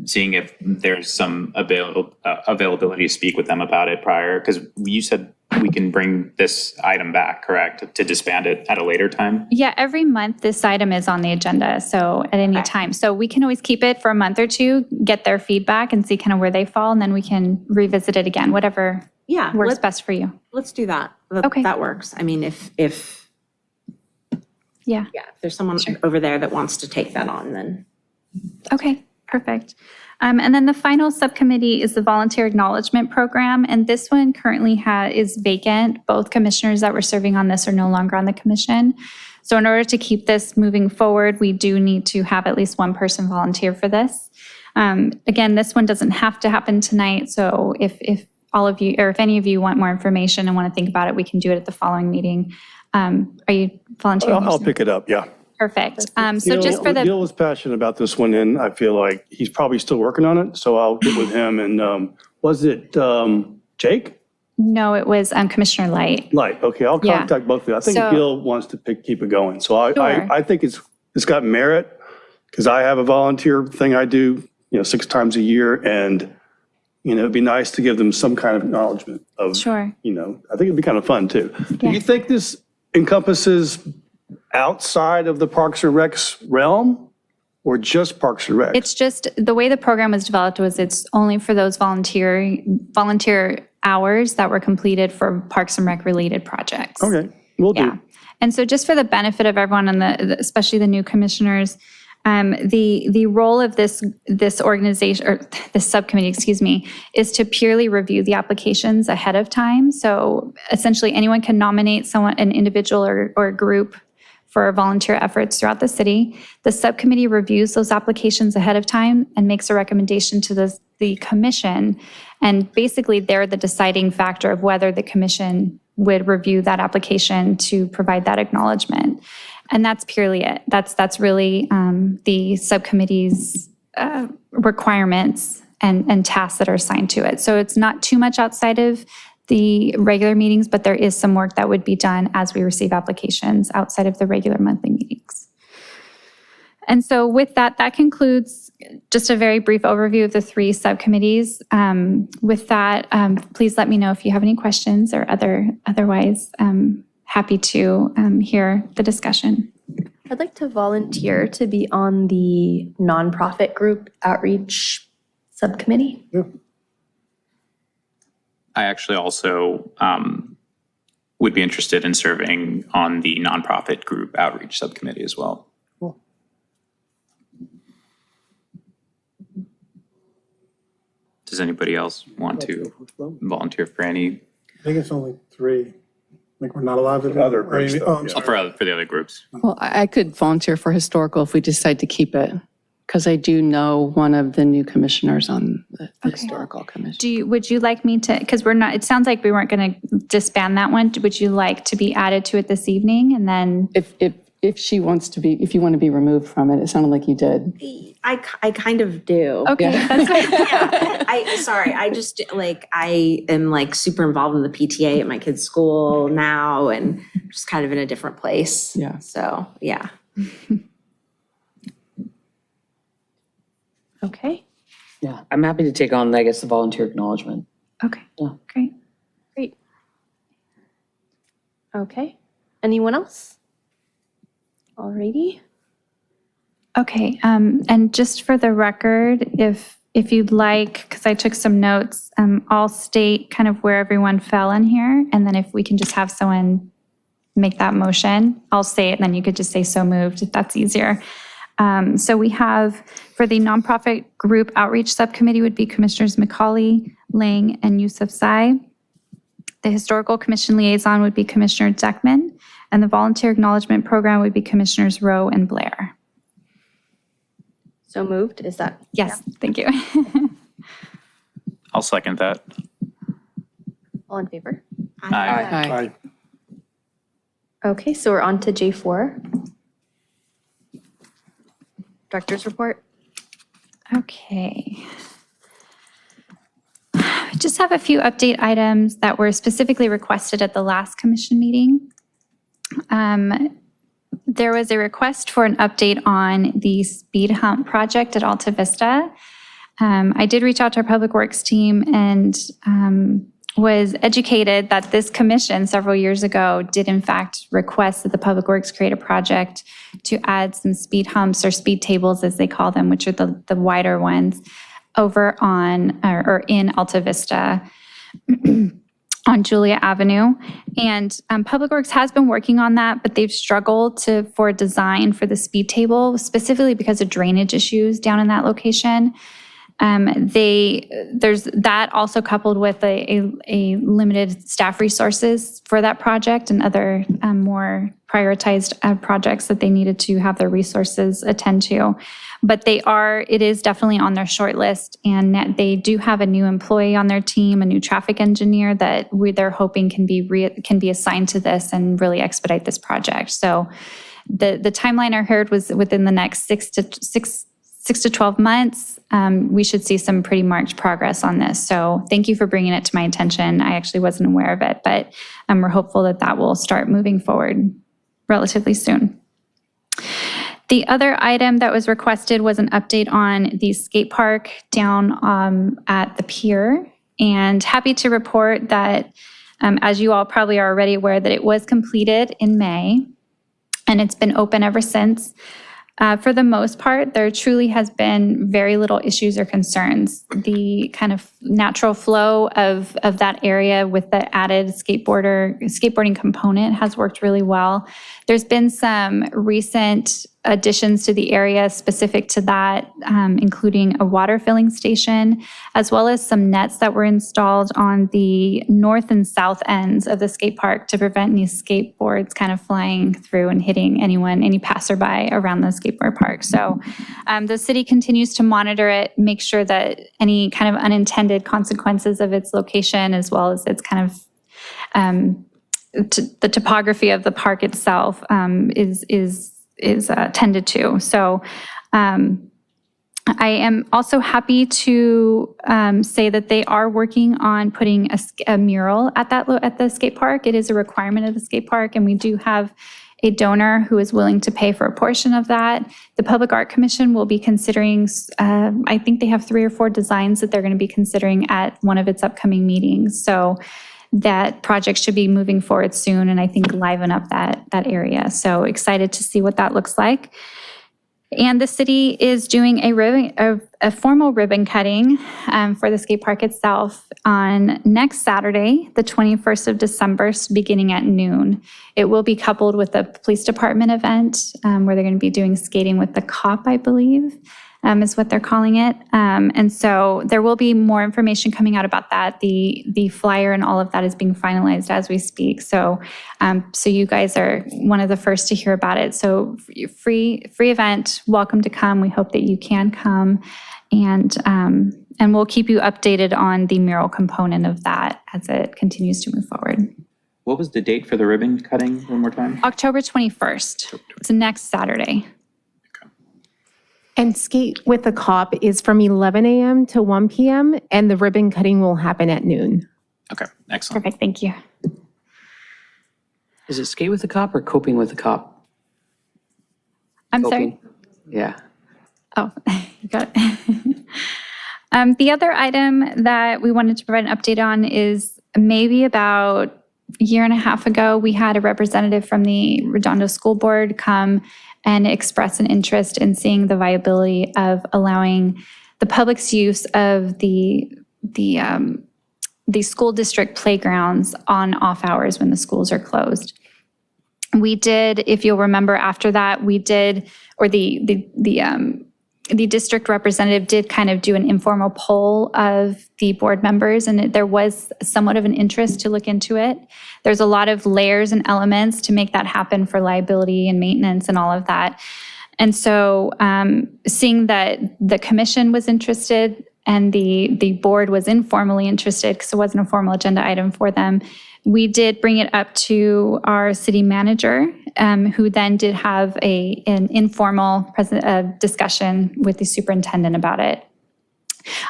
seeing if there's some availability to speak with them about it prior, because you said we can bring this item back, correct, to disband it at a later time? Yeah, every month this item is on the agenda, so at any time. So we can always keep it for a month or two, get their feedback and see kind of where they fall, and then we can revisit it again, whatever works best for you. Let's do that. Okay. That works. I mean, if Yeah. there's someone over there that wants to take that on, then. Okay, perfect. And then the final subcommittee is the Volunteer Acknowledgement Program, and this one currently is vacant. Both commissioners that were serving on this are no longer on the commission. So in order to keep this moving forward, we do need to have at least one person volunteer for this. Again, this one doesn't have to happen tonight, so if all of you, or if any of you want more information and want to think about it, we can do it at the following meeting. Are you volunteering? I'll pick it up, yeah. Perfect. So just for Gil was passionate about this one, and I feel like he's probably still working on it, so I'll get with him. And was it Jake? No, it was Commissioner Light. Light, okay, I'll Yeah. contact both of you. I think So- Gil wants to keep it going. So Sure. I think it's got merit, because I have a volunteer thing I do 6 times a year. And, it'd be nice to give them some kind of acknowledgement of, Sure. I think it'd be kind of fun too. Do Yeah. you think this encompasses outside of the Parks and Rec's realm or just Parks and Rec? It's just, the way the program was developed was it's only for those volunteer hours that were completed for Parks and Rec related projects. Okay, we'll do. Yeah. And so just for the benefit of everyone and especially the new commissioners, the role of this organization, or this subcommittee, excuse me, is to purely review the applications ahead of time. So essentially anyone can nominate someone, an individual or a group for volunteer efforts throughout the city. The subcommittee reviews those applications ahead of time and makes a recommendation to the commission. And basically they're the deciding factor of whether the commission would review that application to provide that acknowledgement. And that's purely it. That's really the subcommittee's requirements and tasks that are assigned to it. So it's not too much outside of the regular meetings, but there is some work that would be done as we receive applications outside of the regular monthly meetings. And so with that, that concludes just a very brief overview of the 3 subcommittees. With that, please let me know if you have any questions or otherwise happy to hear the discussion. I'd like to volunteer to be on the nonprofit group outreach subcommittee. I actually also would be interested in serving on the nonprofit group outreach subcommittee as well. Does anybody else want to volunteer for any? I think it's only 3. Like we're not allowed to do. Other groups, though, I'm yeah. sorry. For the other groups? Well, I could volunteer for historical if we decide to keep it, because I do know one of the new commissioners on the historical commission. Would you like me to, because we're not, it sounds like we weren't going to disband that one. Would you like to be added to it this evening and then? If she wants to be, if you want to be removed from it, it sounded like you did. I kind of do. Okay, that's fine. Yeah, I just I am super involved in the PTA at my kid's school now and just kind of in a different place. Yeah. So, yeah. Okay, Yeah, I'm happy to take on, I guess, the volunteer acknowledgement. Okay, Yeah. great. great. Okay, anyone else? Alrighty. Okay, and just for the record, if you'd like, because I took some notes, I'll state kind of where everyone fell in here, and then if we can just have someone make that motion, I'll say it, and then you could just say so moved, if that's easier. So we have, for the nonprofit group outreach subcommittee would be Commissioners McCauley, Lang, and Yusuf Sai. The historical commission liaison would be Commissioner Deckman, and the volunteer acknowledgement program would be Commissioners Rowe and Blair. So moved, is that? Yes, thank you. I'll second that. All in favor? Aye. Hi. Okay, so we're on to J4. Director's report. Okay. I just have a few update items that were specifically requested at the last commission meeting. There was a request for an update on the speed hump project at Alta Vista. I did reach out to our Public Works team and was educated that this commission several years ago did in fact request that the Public Works create a project to add some speed humps or speed tables as they call them, which are the wider ones, over on or in Alta Vista on Julia Avenue. And Public Works has been working on that, but they've struggled for a design for the speed table, specifically because of drainage issues down in that location. There's that also coupled with a limited staff resources for that project and other more prioritized projects that they needed to have their resources attend to. But it is definitely on their short list, and they do have a new employee on their team, a new traffic engineer that they're hoping can be assigned to this and really expedite this project. So the timeline I heard was within the next 6 to 12 months, we should see some pretty marked progress on this. So thank you for bringing it to my attention. I actually wasn't aware of it, but we're hopeful that will start moving forward relatively soon. The other item that was requested was an update on the skate park down at the pier. And happy to report that, as you all probably are already aware, that it was completed in May, and it's been open ever since. For the most part, there truly has been very little issues or concerns. The kind of natural flow of that area with the added skateboarding component has worked really well. There's been some recent additions to the area specific to that, including a water filling station, as well as some nets that were installed on the north and south ends of the skate park to prevent any skateboards kind of flying through and hitting any passerby around the skateboard park. So the city continues to monitor it, make sure that any kind of unintended consequences of its location, as well as its kind of the topography of the park itself is tended to. So I am also happy to say that they are working on putting a mural at the skate park. It is a requirement of the skate park, and we do have a donor who is willing to pay for a portion of that. The Public Art Commission will be considering, I think they have 3 or 4 designs that they're going to be considering at one of its upcoming meetings. So that project should be moving forward soon, and I think liven up that area. So excited to see what that looks like. And the city is doing a formal ribbon cutting for the skate park itself on next Saturday, the 21st of December, beginning at noon. It will be coupled with a police department event where they're going to be doing skating with the cop, I believe. Is what they're calling it. And so there will be more information coming out about that. The flyer and all of that is being finalized as we speak. So you guys are one of the first to hear about it. So free event, welcome to come. We hope that you can come. And we'll keep you updated on the mural component of that as it continues to move forward. What was the date for the ribbon cutting one more time? October 21st. It's next Saturday. And Skate with the Cop is from 11 a.m. to 1 p.m. and the ribbon cutting will happen at noon. Okay, excellent. Perfect, thank you. Is it skate with the cop or coping with the cop? I'm Coping. sorry? Yeah. Oh, you got it. The other item that we wanted to provide an update on is maybe about a year and a half ago, we had a representative from the Redondo School Board come and express an interest in seeing the viability of allowing the public's use of the school district playgrounds on off hours when the schools are closed. We did, if you'll remember after that, we did, or the district representative did kind of do an informal poll of the board members, and there was somewhat of an interest to look into it. There's a lot of layers and elements to make that happen for liability and maintenance and all of that. And so seeing that the commission was interested and the board was informally interested, because it wasn't a formal agenda item for them, we did bring it up to our city manager, who then did have an informal discussion with the superintendent about it.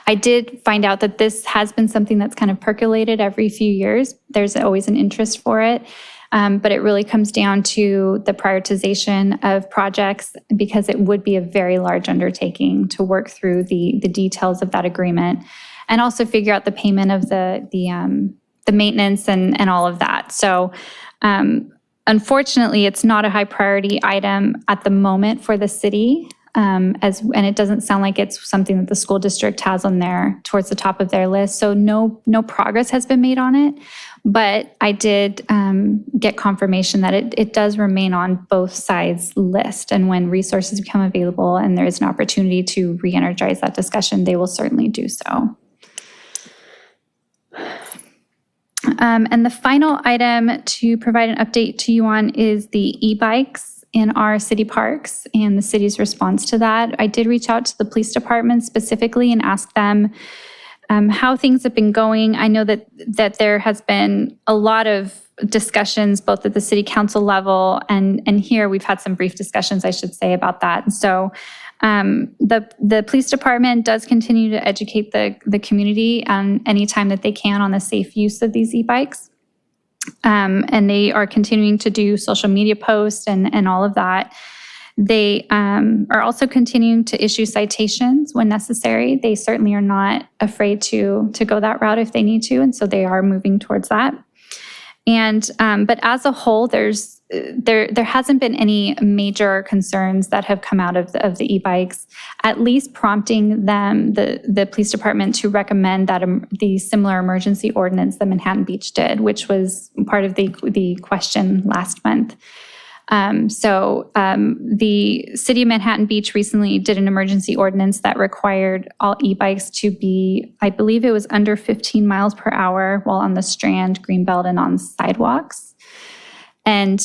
I did find out that this has been something that's kind of percolated every few years. There's always an interest for it, but it really comes down to the prioritization of projects, because it would be a very large undertaking to work through the details of that agreement and also figure out the payment of the maintenance and all of that. So unfortunately, it's not a high priority item at the moment for the city, and it doesn't sound like it's something that the school district has on there towards the top of their list. So no progress has been made on it, but I did get confirmation that it does remain on both sides' list. And when resources become available and there is an opportunity to re-energize that discussion, they will certainly do so. And the final item to provide an update to you on is the e-bikes in our city parks and the city's response to that. I did reach out to the police department specifically and ask them how things have been going. I know that there has been a lot of discussions both at the city council level and here we've had some brief discussions, I should say, about that. And so the police department does continue to educate the community anytime that they can on the safe use of these e-bikes. And they are continuing to do social media posts and all of that. They are also continuing to issue citations when necessary. They certainly are not afraid to go that route if they need to, and so they are moving towards that. And but as a whole, there hasn't been any major concerns that have come out of the e-bikes, at least prompting them, the police department, to recommend that the similar emergency ordinance that Manhattan Beach did, which was part of the question last month. The city of Manhattan Beach recently did an emergency ordinance that required all e-bikes to be, I believe it was under 15 miles per hour while on the Strand, Greenbelt, and on sidewalks. And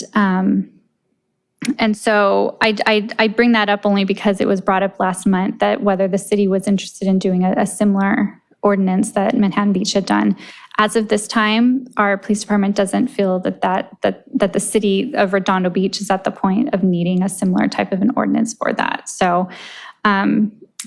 so I bring that up only because it was brought up last month that whether the city was interested in doing a similar ordinance that Manhattan Beach had done. As of this time, our police department doesn't feel that the city of Redondo Beach is at the point of needing a similar type of an ordinance for that. So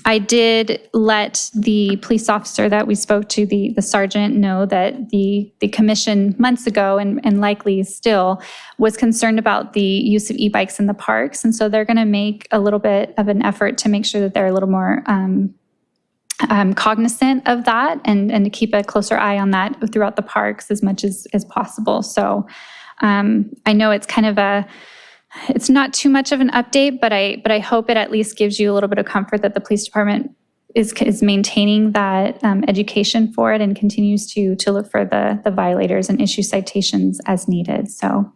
I did let the police officer that we spoke to, the sergeant, know that the commission months ago, and likely still, was concerned about the use of e-bikes in the parks. And so they're going to make a little bit of an effort to make sure that they're a little more cognizant of that and to keep a closer eye on that throughout the parks as much as possible. So I know it's kind of it's not too much of an update, but I hope it at least gives you a little bit of comfort that the police department is maintaining that education for it and continues to look for the violators and issue citations as needed. So,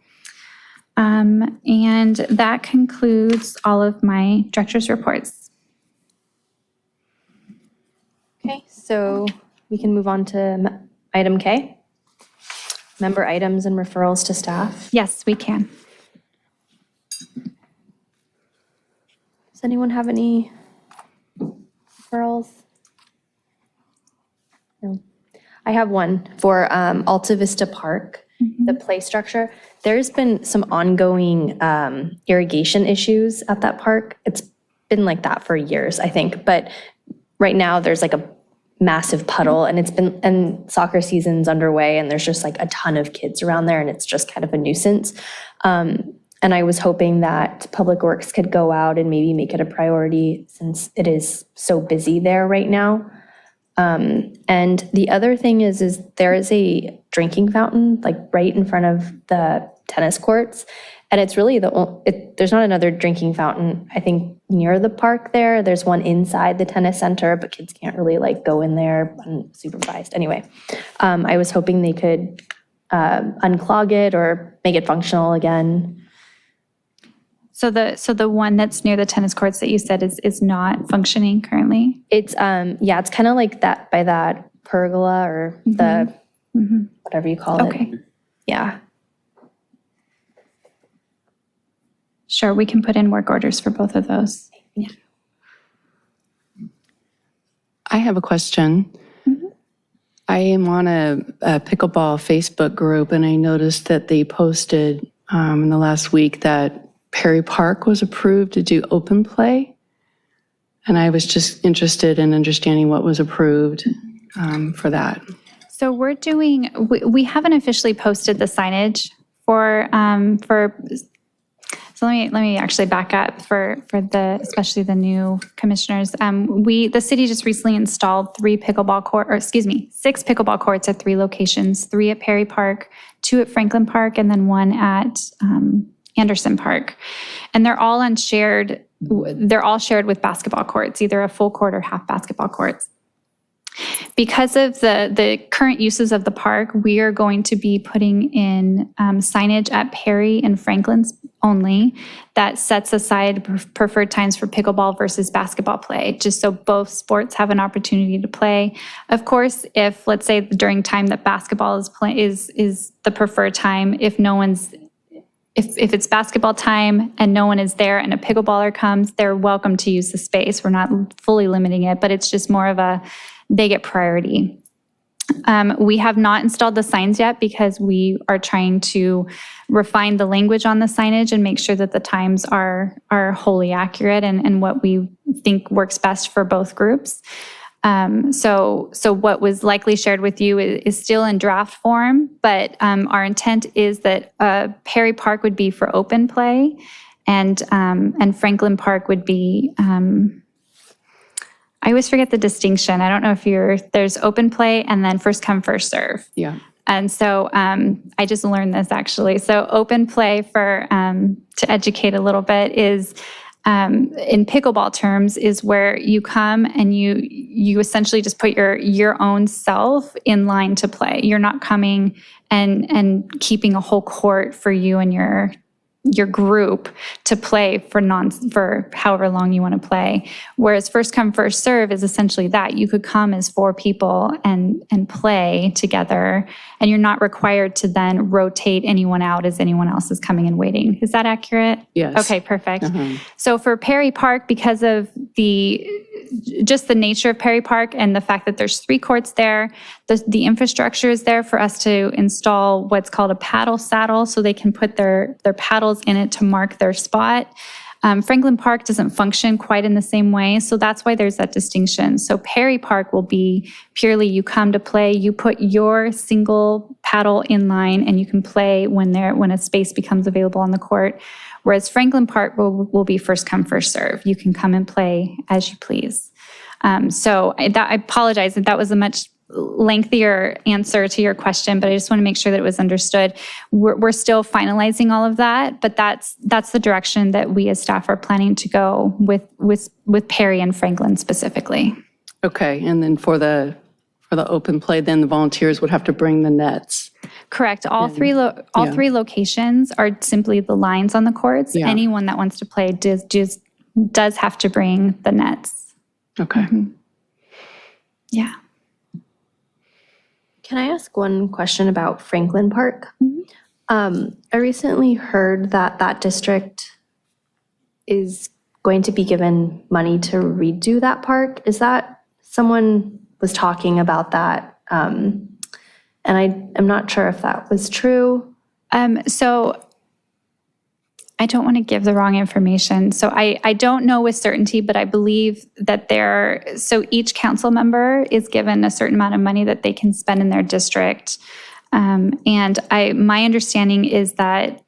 and that concludes all of my director's reports. Okay, so we can move on to item K, member items and referrals to staff. Yes, we can. Does anyone have any referrals? No. I have one for Alta Vista Park, the play structure. There's been some ongoing irrigation issues at that park. It's been like that for years, I think, but right now there's like a massive puddle and soccer season's underway and there's just like a ton of kids around there and it's just kind of a nuisance. And I was hoping that Public Works could go out and maybe make it a priority since it is so busy there right now. And the other thing is there is a drinking fountain like right in front of the tennis courts. And it's really there's not another drinking fountain, I think, near the park there. There's one inside the tennis center, but kids can't really like go in there unsupervised. Anyway, I was hoping they could unclog it or make it functional again. So the one that's near the tennis courts that you said is not functioning currently? It's it's kind of like that by that pergola or the whatever you call it. Okay. Yeah. Sure, we can put in work orders for both of those. Yeah. I have a question. I am on a pickleball Facebook group, and I noticed that they posted in the last week that Perry Park was approved to do open play. And I was just interested in understanding what was approved for that. So we're doing, we haven't officially posted the signage for so let me actually back up for especially the new commissioners. The city just recently installed 6 pickleball courts at 3 locations, 3 at Perry Park, 2 at Franklin Park, and then 1 at Anderson Park. And they're all shared with basketball courts, either a full court or half basketball courts. Because of the current uses of the park, we are going to be putting in signage at Perry and Franklin's only that sets aside preferred times for pickleball versus basketball play, just so both sports have an opportunity to play. Of course, if let's say during time that basketball is the preferred time, if it's basketball time and no one is there and a pickleballer comes, they're welcome to use the space. We're not fully limiting it, but it's just more of they get priority. We have not installed the signs yet because we are trying to refine the language on the signage and make sure that the times are wholly accurate and what we think works best for both groups. So what was likely shared with you is still in draft form, but our intent is that Perry Park would be for open play And Franklin Park would be, I always forget the distinction. I don't know if there's open play and then first come, first serve. Yeah. And so I just learned this actually. So open play to educate a little bit is, in pickleball terms, is where you come and you essentially just put your own self in line to play. You're not coming and keeping a whole court for you and your group to play for however long you want to play. Whereas first come, first serve is essentially that. You could come as 4 people and play together, and you're not required to then rotate anyone out as anyone else is coming and waiting. Is that accurate? Yes. Okay, perfect. So for Perry Park, because of just the nature of Perry Park and the fact that there's 3 courts there, the infrastructure is there for us to install what's called a paddle saddle, so they can put their paddles in it to mark their spot. Franklin Park doesn't function quite in the same way, so that's why there's that distinction. So Perry Park will be purely you come to play, you put your single paddle in line, and you can play when a space becomes available on the court. Whereas Franklin Park will be first come, first serve. You can come and play as you please. So I apologize that was a much lengthier answer to your question, but I just want to make sure that it was understood. We're still finalizing all of that, but that's the direction that we as staff are planning to go with Perry and Franklin specifically. Okay, and then for the open play, then the volunteers would have to bring the nets. Correct. All three locations are simply the lines on the courts. Yeah. Anyone that wants to play does have to bring the nets. Okay. Yeah. Can I ask one question about Franklin Park? I recently heard that district is going to be given money to redo that park. Is that, someone was talking about that, and I'm not sure if that was true. So I don't want to give the wrong information. So I don't know with certainty, but I believe that so each council member is given a certain amount of money that they can spend in their district. And my understanding is that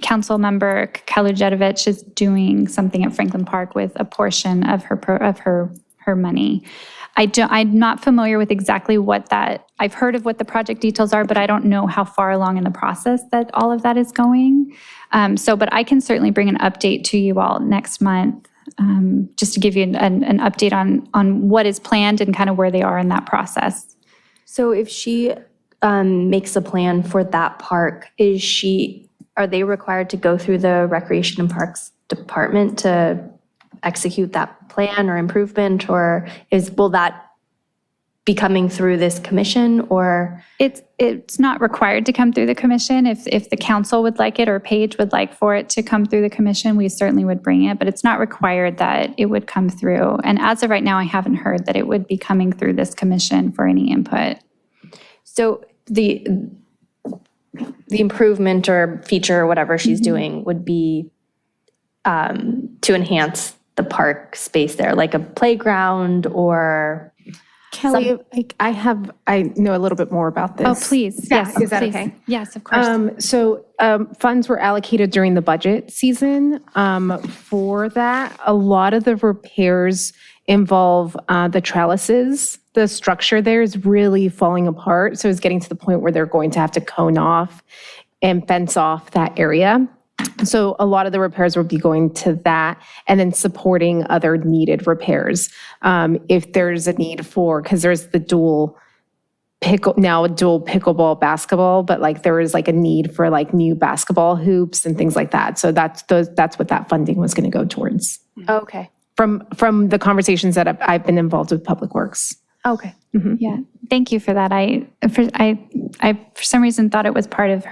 council member Kalujetovich is doing something at Franklin Park with a portion of her money. I'm not familiar with exactly I've heard of what the project details are, but I don't know how far along in the process that all of that is going. But I can certainly bring an update to you all next month, just to give you an update on what is planned and kind of where they are in that process. So if she makes a plan for that park, are they required to go through the Recreation and Parks Department to execute that plan or improvement, or will that be coming through this commission, or? It's not required to come through the commission. If the council would like it or Paige would like for it to come through the commission, we certainly would bring it, but it's not required that it would come through. And as of right now, I haven't heard that it would be coming through this commission for any input. So the improvement or feature or whatever she's doing would be to enhance the park space there, like a playground or? Kelly, I know a little bit more about this. Oh, please. Yes. Is that please. okay? Yes, of course. So funds were allocated during the budget season for that. A lot of the repairs involve the trellises. The structure there is really falling apart. So it's getting to the point where they're going to have to cone off and fence off that area. So a lot of the repairs will be going to that and then supporting other needed repairs. If there's a need because there's the dual pickleball basketball, but like there is like a need for like new basketball hoops and things like that. So that's what that funding was going to go towards. Okay. From the conversations that I've been involved with Public Works. Okay. Yeah, thank you for that. I for some reason thought it was part of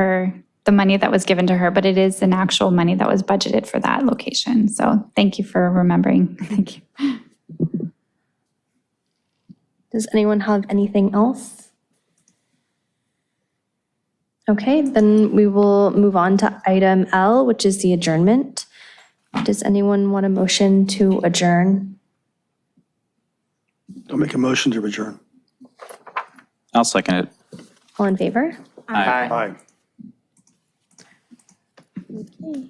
the money that was given to her, but it is an actual money that was budgeted for that location. So thank you for remembering. Thank you. Does anyone have anything else? Okay, then we will move on to item L, which is the adjournment. Does anyone want a motion to adjourn? I'll make a motion to adjourn. I'll second it. All in favor? Aye. Aye. Okay.